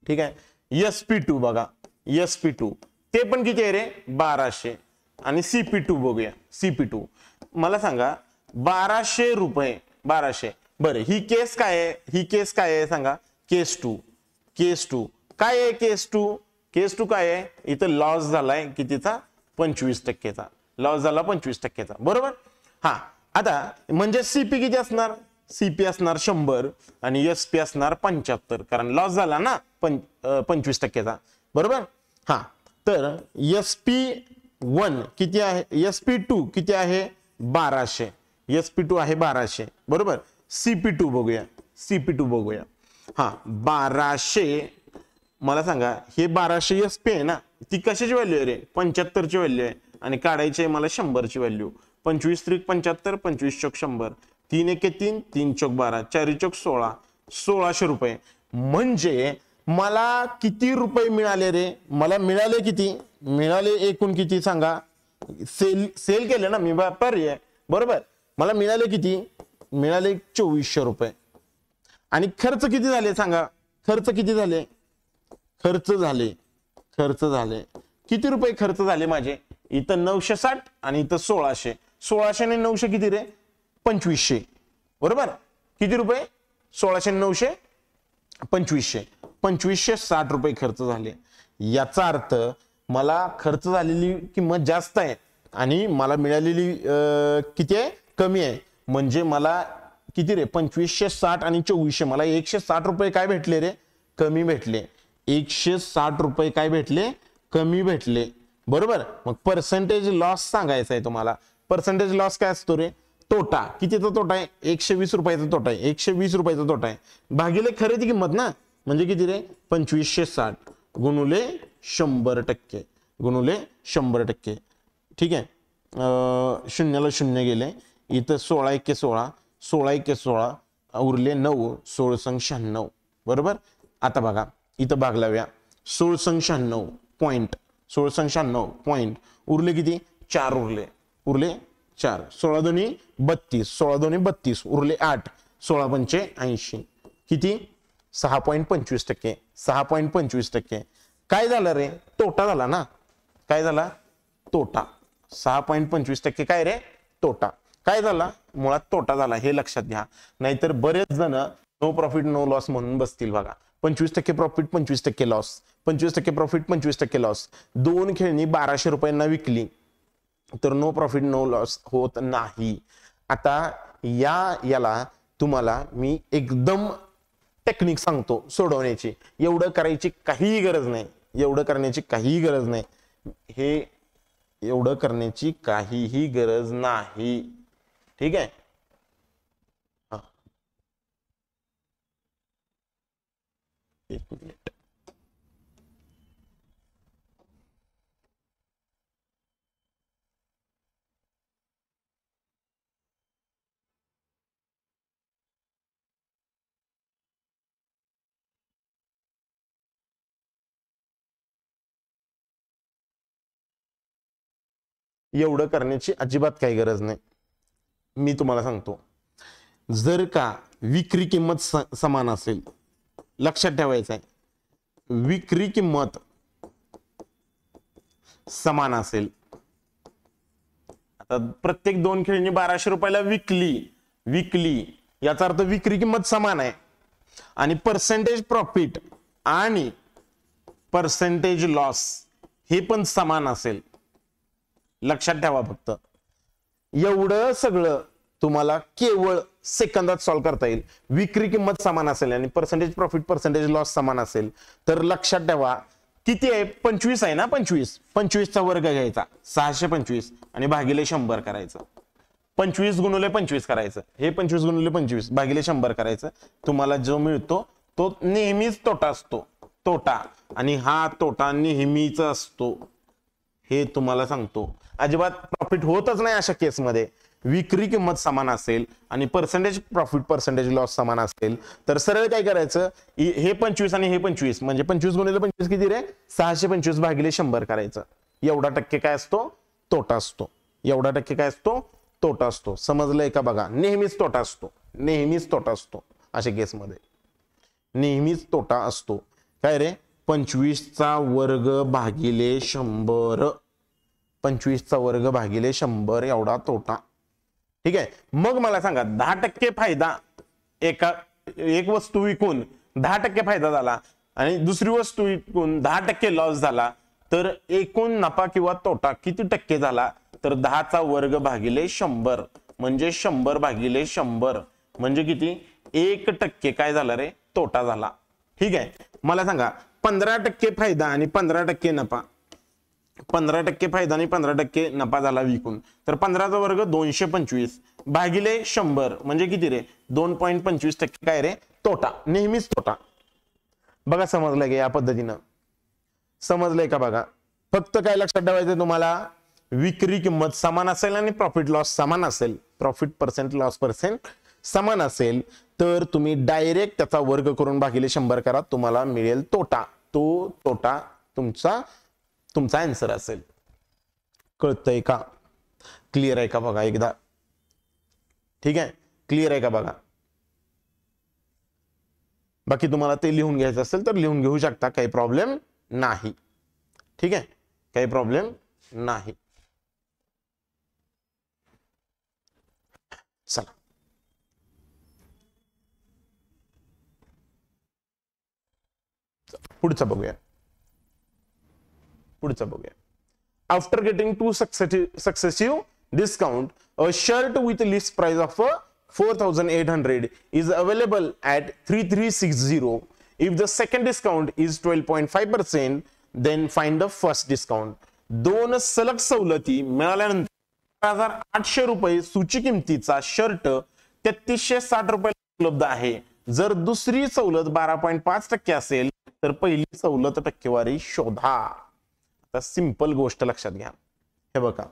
ठीक आहे. SP2 बघा. SP2 ते पण किती आहे रे? 1200. आणि CP2 बघूया. CP2 मला सांगा 1200 रुपये 1200. बरं ही केस काय आहे? ही केस काय आहे सांगा? केस 2. केस 2 काय आहे? केस 2 केस 2 काय आहे? इथं लॉस झालाय कितीचा? 25%चा लॉस झाला 25%चा. बरोबर. हा आता म्हणजे CP किती असणार? CP असणार 100 आणि SP असणार 75 कारण लॉस झाला ना 25%चा. बरोबर. हा तर SP1 किती आहे? SP2 किती आहे? 1200. SP2 आहे 1200. बरोबर. CP2 बघूया. CP2 बघूया. हा 1200 मला सांगा हे 1200 SP आहे ना ती कशाची व्हॅल्यू आहे रे? 75 ची व्हॅल्यू आहे. आणि काढायची आहे मला 100 ची व्हॅल्यू. 25 3 75, 25 चोक 100, 3 1 3, 3 चोक 12, 4 चोक 16, 1600 रुपये. म्हणजे मला किती रुपये मिळाले रे? मला मिळाले किती? मिळाले एकूण किती सांगा? सेल केले ना मी व्यापारी आहे. बरोबर. मला मिळाले किती? मिळाले 2400 रुपये. आणि खर्च किती झाले सांगा? खर्च किती झाले? खर्च झाले किती रुपये खर्च झाले माझे? इथं 960 आणि इथं 1600. 1600 ने 900 किती रे? 2500. बरोबर. किती रुपये? 1600 ने 900 2500. 2560 रुपये खर्च झाले. याचा अर्थ मला खर्च झालेली किंमत जास्त आहे आणि मला मिळालेली किती आहे? कमी आहे. म्हणजे मला किती रे? 2560 आणि 2400 मला 160 रुपये काय भेटले रे? कमी भेटले. 160 रुपये काय भेटले? कमी भेटले. बरोबर. मग पर्सेंटेज लॉस सांगायचा आहे तुम्हाला. पर्सेंटेज लॉस काय असतो रे? तोटा. कितीचा तोटा आहे? 120 रुपयाचा तोटा आहे. 120 रुपयाचा तोटा आहे भागिले खरेदी किंमत ना म्हणजे किती रे? 2560 गुणुले 100%. गुणुले 100%. ठीक आहे. शून्याला शून्य गेले. इथं 16 1 16, 16 1 16 उरले 9, 16 संग 96. बरोबर. आता बघा इथं भाग लावूया. 16 संग 96 पॉइंट 1696 पॉइंट उरले किती 4 उरले 4 16 दोन्ही 32 16 दोन्ही 32 उरले 8 16 पंचे 80 किती 6.25% 6.25%. काय झालं रे तोटा झाला ना काय झाला तोटा 6.25% काय रे तोटा काय झाला मुळात तोटा झाला हे लक्षात घ्या नाहीतर बरेच जण नो प्रॉफिट नो लॉस म्हणून बसतील बघा 25% प्रॉफिट 25% लॉस 25% प्रॉफिट 25% लॉस 2 खेळणी 1200 रुपयांना विकली तर नो प्रॉफिट नो लॉस होत नाही. आता याला तुम्हाला मी एकदम टेक्निक सांगतो सोडवण्याची एवढं करायची काहीही गरज नाही एवढं करण्याची काहीही गरज नाही हे एवढं करण्याची काहीही गरज नाही ठीक आहे. एक मिनिट एवढं करण्याची अजिबात काही गरज नाही. मी तुम्हाला सांगतो जर का विक्री किंमत समान असेल लक्षात ठेवायचं आहे विक्री किंमत समान असेल आता प्रत्येक 2 खेळणी 1200 रुपयाला विकली याचा अर्थ विक्री किंमत समान आहे आणि पर्सेंटेज प्रॉफिट आणि पर्सेंटेज लॉस हे पण समान असेल लक्षात ठेवा फक्त एवढं सगळं तुम्हाला केवळ सेकंदात सॉल्व्ह करता येईल. विक्री किंमत समान असेल आणि पर्सेंटेज प्रॉफिट पर्सेंटेज लॉस समान असेल तर लक्षात ठेवा किती आहे 25 आहे ना 25 चा वर्ग घ्यायचा 625 आणि भागिले 100 करायचं 25 गुणिले 25 करायचं हे 25 गुणिले 25 भागिले 100 करायचं तुम्हाला जो मिळतो तो नेहमीच तोटा असतो तोटा आणि हा तोटा नेहमीच असतो हे तुम्हाला सांगतो. अजिबात प्रॉफिट होतच नाही अशा केसमध्ये विक्री किंमत समान असेल आणि पर्सेंटेज प्रॉफिट पर्सेंटेज लॉस समान असेल तर सरळ काय करायचं हे 25 आणि हे 25 म्हणजे 25 गुणिले 25 किती रे 625 भागिले 100 करायचं एवढा टक्के काय असतो तोटा असतो एवढा टक्के काय असतो तोटा असतो. समजलंय का बघा नेहमीच तोटा असतो अशा केसमध्ये नेहमीच तोटा असतो. काय रे 25 चा वर्ग भागिले 100 25 चा वर्ग भागिले 100 एवढा तोटा ठीक आहे. मग मला सांगा 10% फायदा एक वस्तू विकून 10% फायदा झाला आणि दुसरी वस्तू विकून 10% लॉस झाला तर एकूण नफा किंवा तोटा किती टक्के झाला तर 10 चा वर्ग भागिले 100 म्हणजे 100 भागिले 100 म्हणजे किती 1% काय झाला रे तोटा झाला ठीक आहे. मला सांगा 15% फायदा आणि 15% नफा 15% फायदा आणि 15% नफा झाला विकून तर 15 चा वर्ग 225 भागिले 100 म्हणजे किती रे 2.25% काय रे तोटा नेहमीच तोटा. बघा समजलं का या पद्धतीनं समजलंय का बघा फक्त काय लक्षात ठेवायचं तुम्हाला विक्री किंमत समान असेल आणि प्रॉफिट लॉस समान असेल प्रॉफिट पर्सेंट लॉस पर्सेंट समान असेल तर तुम्ही डायरेक्ट त्याचा वर्ग करून भागिले 100 करा तुम्हाला मिळेल तोटा तो तोटा तुमचा आन्सर असेल. कळतंय का क्लिअर आहे का बघा एकदा ठीक आहे क्लिअर आहे का बघा. बाकी तुम्हाला ते लिहून घ्यायचं असेल तर लिहून घेऊ शकता काही प्रॉब्लेम नाही ठीक आहे काही प्रॉब्लेम नाही. चला पुढचं बघूया after getting 2 successive discount a shirt with list price of 4800 is available at 3360 if the second discount is 12.5% then find the first discount. 2 सलग सवलती मिळाल्यानंतर 4800 रुपये सूची किमतीचा शर्ट 3360 रुपयाला उपलब्ध आहे. जर दुसरी सवलत 12.5% असेल तर पहिली सवलत टक्केवारी शोधा. सिंपल गोष्ट लक्षात घ्या हे बघा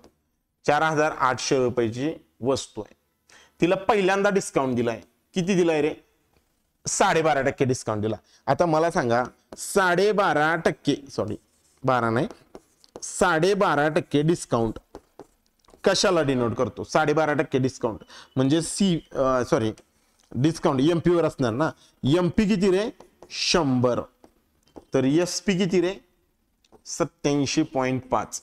4800 रुपयाची वस्तू आहे तिला पहिल्यांदा डिस्काउंट दिलाय किती दिलाय रे 12.5% डिस्काउंट दिला. आता मला सांगा 12.5% सॉरी 12 नाही 12.5% डिस्काउंट कशाला डिनोट करतो? 12.5% डिस्काउंट म्हणजे डिस्काउंट एमपी वर असणार ना. एमपी किती रे? 100. तर एसपी किती रे? 87.5.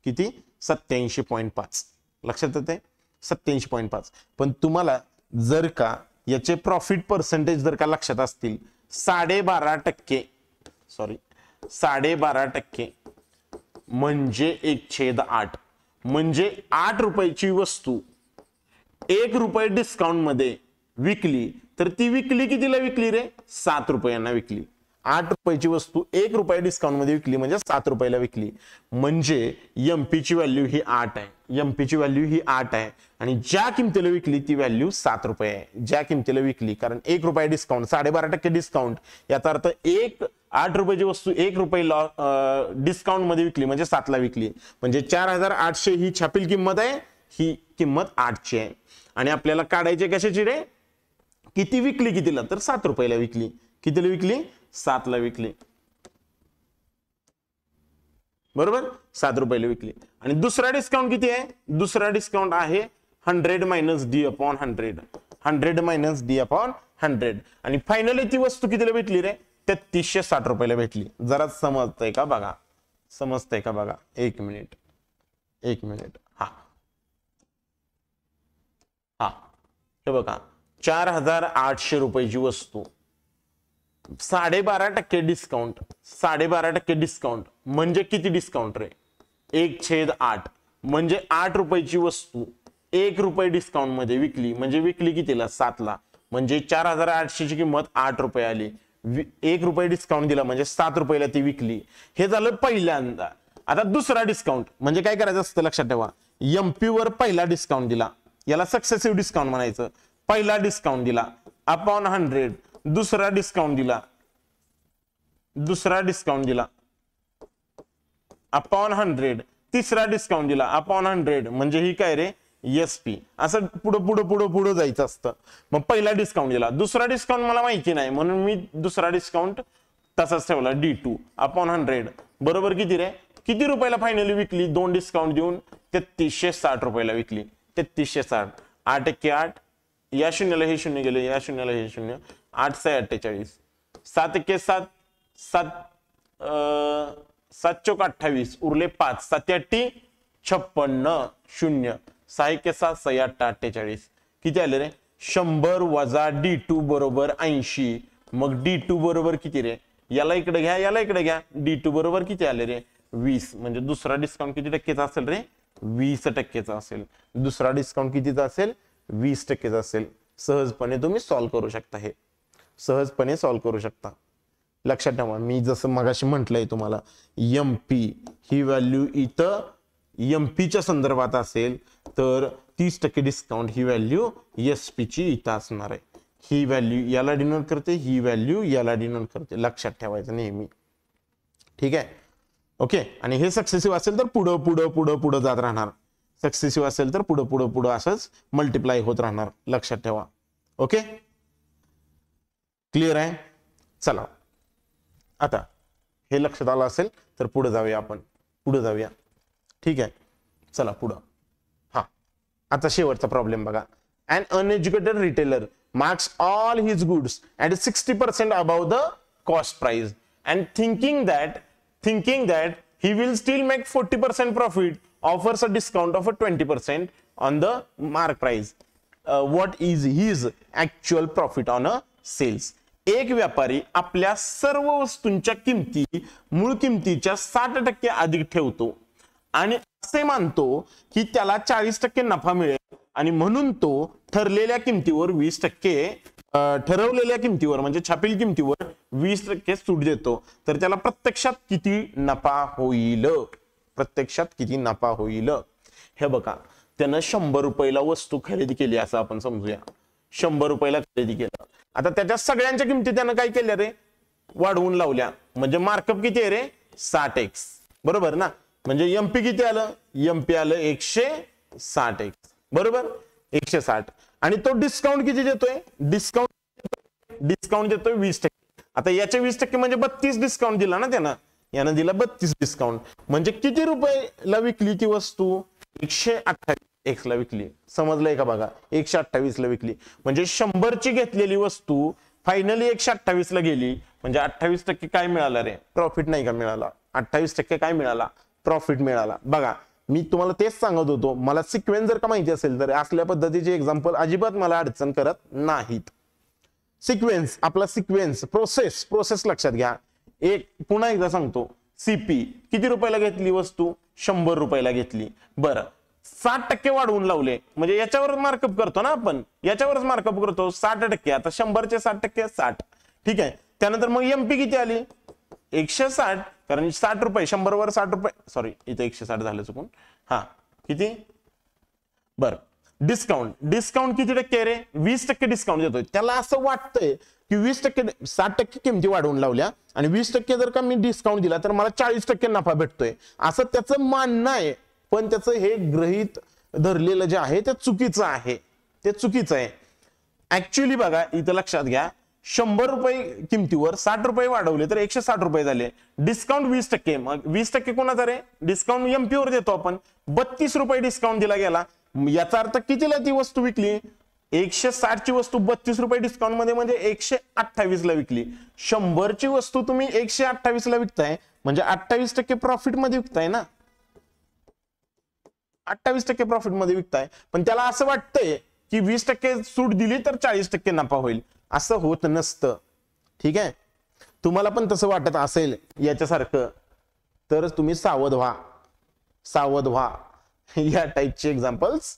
किती? 87.5. लक्षात येते? 87.5. पण तुम्हाला जर का याचे प्रॉफिट पर्सेंटेज जर का लक्षात असतील 12.5% म्हणजे 1/8 म्हणजे 8 रुपयाची वस्तू 1 रुपये डिस्काउंट मध्ये विकली तर ती विकली कितीला विकली रे? 7 रुपयांना विकली. 8 रुपयाची वस्तू 1 रुपये डिस्काउंट मध्ये विकली म्हणजे 7 रुपयाला विकली. म्हणजे एमपीची व्हॅल्यू ही 8 आहे. एमपीची व्हॅल्यू ही 8 आहे आणि ज्या किमतीला विकली ती व्हॅल्यू 7 रुपये आहे. ज्या किमतीला विकली, कारण 1 रुपये डिस्काउंट, 12.5% डिस्काउंट, याचा अर्थ 8 रुपयाची वस्तू 1 रुपये डिस्काउंट मध्ये विकली म्हणजे 7 ला विकली. म्हणजे 4,800 ही छापील किंमत आहे. ही किंमत 8ची आहे. आणि आपल्याला काढायचे कशाची रे? किती विकली कितीला? तर 7 रुपयाला विकली. कितीला विकली? 7 ला विकली. बरोबर, 7 रुपयाला विकली. आणि दुसरा डिस्काउंट किती आहे? दुसरा डिस्काउंट आहे 100 - D/100. 100 - D/100. आणि फायनली ती वस्तू कितीला भेटली रे? 3360 रुपयाला भेटली. जरा समजतंय का बघा? समजतंय का बघा? एक मिनिट. हा हे बघा, 4,800 रुपयाची वस्तू 12.5% डिस्काउंट. 12.5% डिस्काउंट म्हणजे किती डिस्काउंट रे? 1/8 म्हणजे 8 रुपयाची वस्तू 1 रुपये डिस्काउंट मध्ये विकली म्हणजे विकली कितीला? 7 ला. म्हणजे 4,800 ची किंमत 8 रुपये आली. 1 रुपये डिस्काउंट दिला म्हणजे 7 रुपयाला ती विकली. हे झालं पहिल्यांदा. आता दुसरा डिस्काउंट म्हणजे काय करायचं असतं? लक्षात ठेवा, एमपी वर पहिला डिस्काउंट दिला, याला सक्सेसिव्ह डिस्काउंट म्हणायचं. पहिला डिस्काउंट दिला अपॉन 100, दुसरा डिस्काउंट दिला अपॉन 100, तिसरा डिस्काउंट दिला अपॉन 100. म्हणजे ही काय रे? एसपी. असं पुढे जायचं असतं. मग पहिला डिस्काउंट दिला, दुसरा डिस्काउंट मला माहिती नाही म्हणून मी दुसरा डिस्काउंट तसाच ठेवला D2 अपॉन 100. बरोबर किती रे? किती रुपयाला फायनली विकली? 2 डिस्काउंट देऊन 3360 रुपयाला विकली. 3360. 8 × 8, या शून्याला हे शून्य गेले, या शून्याला हे शून्य. 8 × 48. 7 × 7, 7 चौक 28, उरले 5. 7 × 8 56, 0. 6 × 7 6 × 8 48. किती आले रे? 100 - D2 बरोबर 80. मग D2 बरोबर किती रे? याला इकडे घ्या, याला इकडे घ्या. D2 बरोबर किती आले रे? 20. म्हणजे दुसरा डिस्काउंट किती टक्केचा असेल रे? 20% असेल. दुसरा डिस्काउंट कितीचा असेल? 20% असेल. सहजपणे तुम्ही सॉल्व्ह करू शकता. हे सहजपणे सॉल्व्ह करू शकता. लक्षात ठेवा, मी जसं मगाशी म्हटलंय तुम्हाला, एमपी ही व्हॅल्यू इथं एमपीच्या संदर्भात असेल तर 30% डिस्काउंट ही व्हॅल्यू एसपी ची इथं असणार आहे. ही व्हॅल्यू याला डिनोट करते, ही व्हॅल्यू याला डिनोट करते. लक्षात ठेवायचं नेहमी. ठीक आहे, ओके. आणि हे सक्सेसिव्ह असेल तर पुढं जात राहणार. सक्सेसिव्ह असेल तर पुढं असंच मल्टिप्लाय होत राहणार. लक्षात ठेवा. ओके, क्लिअर आहे? चला, आता हे लक्षात आलं असेल तर पुढे जाऊया आपण. ठीक आहे, चला पुढं. आता शेवटचा प्रॉब्लेम बघा. An uneducated retailer marks all his goods at 60% above the cost price and thinking that he will still make 40% profit, offers a discount of 20% on the mark price. What is his actual profit on a sales? एक व्यापारी आपल्या सर्व वस्तूंच्या किमती मूळ किमतीच्या 60% अधिक ठेवतो आणि असे मानतो की त्याला 40% नफा मिळेल आणि म्हणून तो ठरलेल्या किमतीवर 20%, ठरवलेल्या किमतीवर म्हणजे छापील किमतीवर 20% सूट देतो. तर त्याला प्रत्यक्षात किती नफा होईल? हे बघा, त्यानं 100 रुपयाला वस्तू खरेदी केली असं आपण समजूया. 100 रुपयाला खरेदी केलं. आता त्याच्या सगळ्यांच्या किमती त्यानं काय केल्या रे? वाढवून लावल्या. म्हणजे मार्कअप किती आहे रे? 60x. बरोबर ना? म्हणजे एमपी किती आलं? एमपी आलं 160x. बरोबर, 160. आणि तो डिस्काउंट किती देतोय? डिस्काउंट देतोय 20%. आता याचे 20% म्हणजे 32 डिस्काउंट दिला ना त्यानं. यानं दिला 32 डिस्काउंट. म्हणजे किती रुपयाला विकली ती वस्तू? 128 ला विकली. समजलंय का बघा? 128 ला विकली. म्हणजे 100 ची घेतलेली वस्तू फायनली 128 ला गेली. म्हणजे 28% काय मिळालं रे? प्रॉफिट नाही का मिळाला? 28% काय मिळाला? प्रॉफिट मिळाला. बघा मी तुम्हाला तेच सांगत होतो, मला सिक्वेन्स जर का माहिती असेल तर असल्या पद्धतीचे एक्झाम्पल अजिबात मला अडचण करत नाहीत. सिक्वेन्स, आपला सिक्वेन्स, प्रोसेस लक्षात घ्या. एक पुन्हा एकदा सांगतो, सीपी किती रुपयाला घेतली वस्तू? 100 रुपयाला घेतली. बरं 60% वाढवून लावले, म्हणजे याच्यावरच मार्कअप करतो ना आपण, याच्यावरच मार्कअप करतो. 60%, आता 100 चे 60% 60. ठीक आहे. त्यानंतर मग एमपी किती आली? 160, कारण 60 रुपये, 100 वर 60 रुपये, सॉरी इथे 160 झालं चुकून. हा किती? बर डिस्काउंट किती टक्के रे? 20% डिस्काउंट देतोय. त्याला असं वाटतंय की 20%, 60% किमती वाढवून लावल्या आणि 20% जर का मी डिस्काउंट दिला तर मला 40% नफा भेटतोय, असं त्याचं मानणं आहे. पण त्याचं हे गृहीत धरलेलं जे आहे ते चुकीचं आहे. ते चुकीचं आहे. ऍक्च्युअली बघा इथं लक्षात घ्या, 100 रुपये किमतीवर 60 रुपये वाढवले तर 160 रुपये झाले. डिस्काउंट 20%, मग 20% कोणाचा रे? डिस्काउंट एमपी वर देतो आपण. 32 रुपये डिस्काउंट दिला गेला. याचा अर्थ कितीला ती वस्तू विकली? 160 ची वस्तू 32 रुपये डिस्काउंट मध्ये, म्हणजे 128 ला विकली. 100 ची वस्तू तुम्ही 128 ला विकताय, म्हणजे 28% प्रॉफिट मध्ये विकताय ना, 28% प्रॉफिट मध्ये विकताय. पण त्याला असं वाटतंय की 20% सूट दिली तर 40% नफा होईल. असं होत नसतं. ठीक आहे. तुम्हाला पण तसं वाटत असेल याच्यासारखं तर तुम्ही सावध व्हा. या टाईपची एक्झाम्पल्स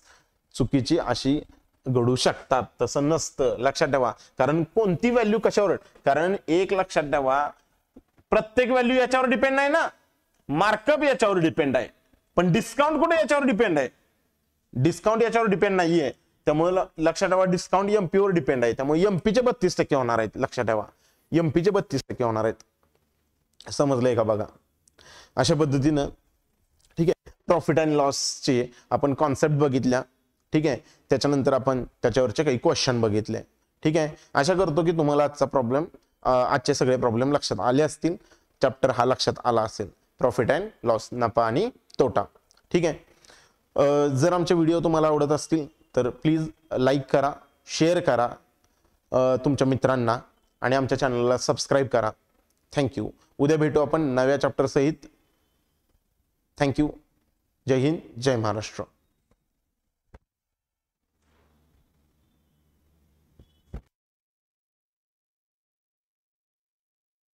चुकीची अशी घडू शकतात. तसं नसतं, लक्षात ठेवा. कारण कोणती व्हॅल्यू कशावर, कारण एक लक्षात ठेवा, प्रत्येक व्हॅल्यू याच्यावर डिपेंड आहे ना, मार्कअप याच्यावर डिपेंड आहे. पण डिस्काउंट कुठे याच्यावर डिपेंड आहे? डिस्काउंट याच्यावर डिपेंड नाहीये. त्यामुळे लक्षात ठेवा डिस्काउंट एमपी वर डिपेंड आहे. त्यामुळे एमपीचे 32% होणार आहेत. लक्षात ठेवा एमपीचे 32% होणार आहेत. समजलंय का बघा? अशा पद्धतीनं ठीक आहे, प्रॉफिट अँड लॉसचे आपण कॉन्सेप्ट बघितल्या. ठीक आहे. त्याच्यानंतर आपण त्याच्यावरचे काही क्वेश्चन बघितले. ठीक आहे. आशा करतो की तुम्हाला आजचे सगळे प्रॉब्लेम लक्षात आले असतील. चॅप्टर हा लक्षात आला असेल, प्रॉफिट अँड लॉस, नफा आणि तोटा. ठीक आहे. जर आमचे व्हिडिओ तुम्हाला आवडत असतील तर प्लीज लाईक करा, शेअर करा तुमच्या मित्रांना आणि आमच्या चॅनलला सबस्क्राईब करा. थँक्यू. उद्या भेटू आपण नव्या चॅप्टर सहित. थँक्यू. जय हिंद, जय महाराष्ट्र.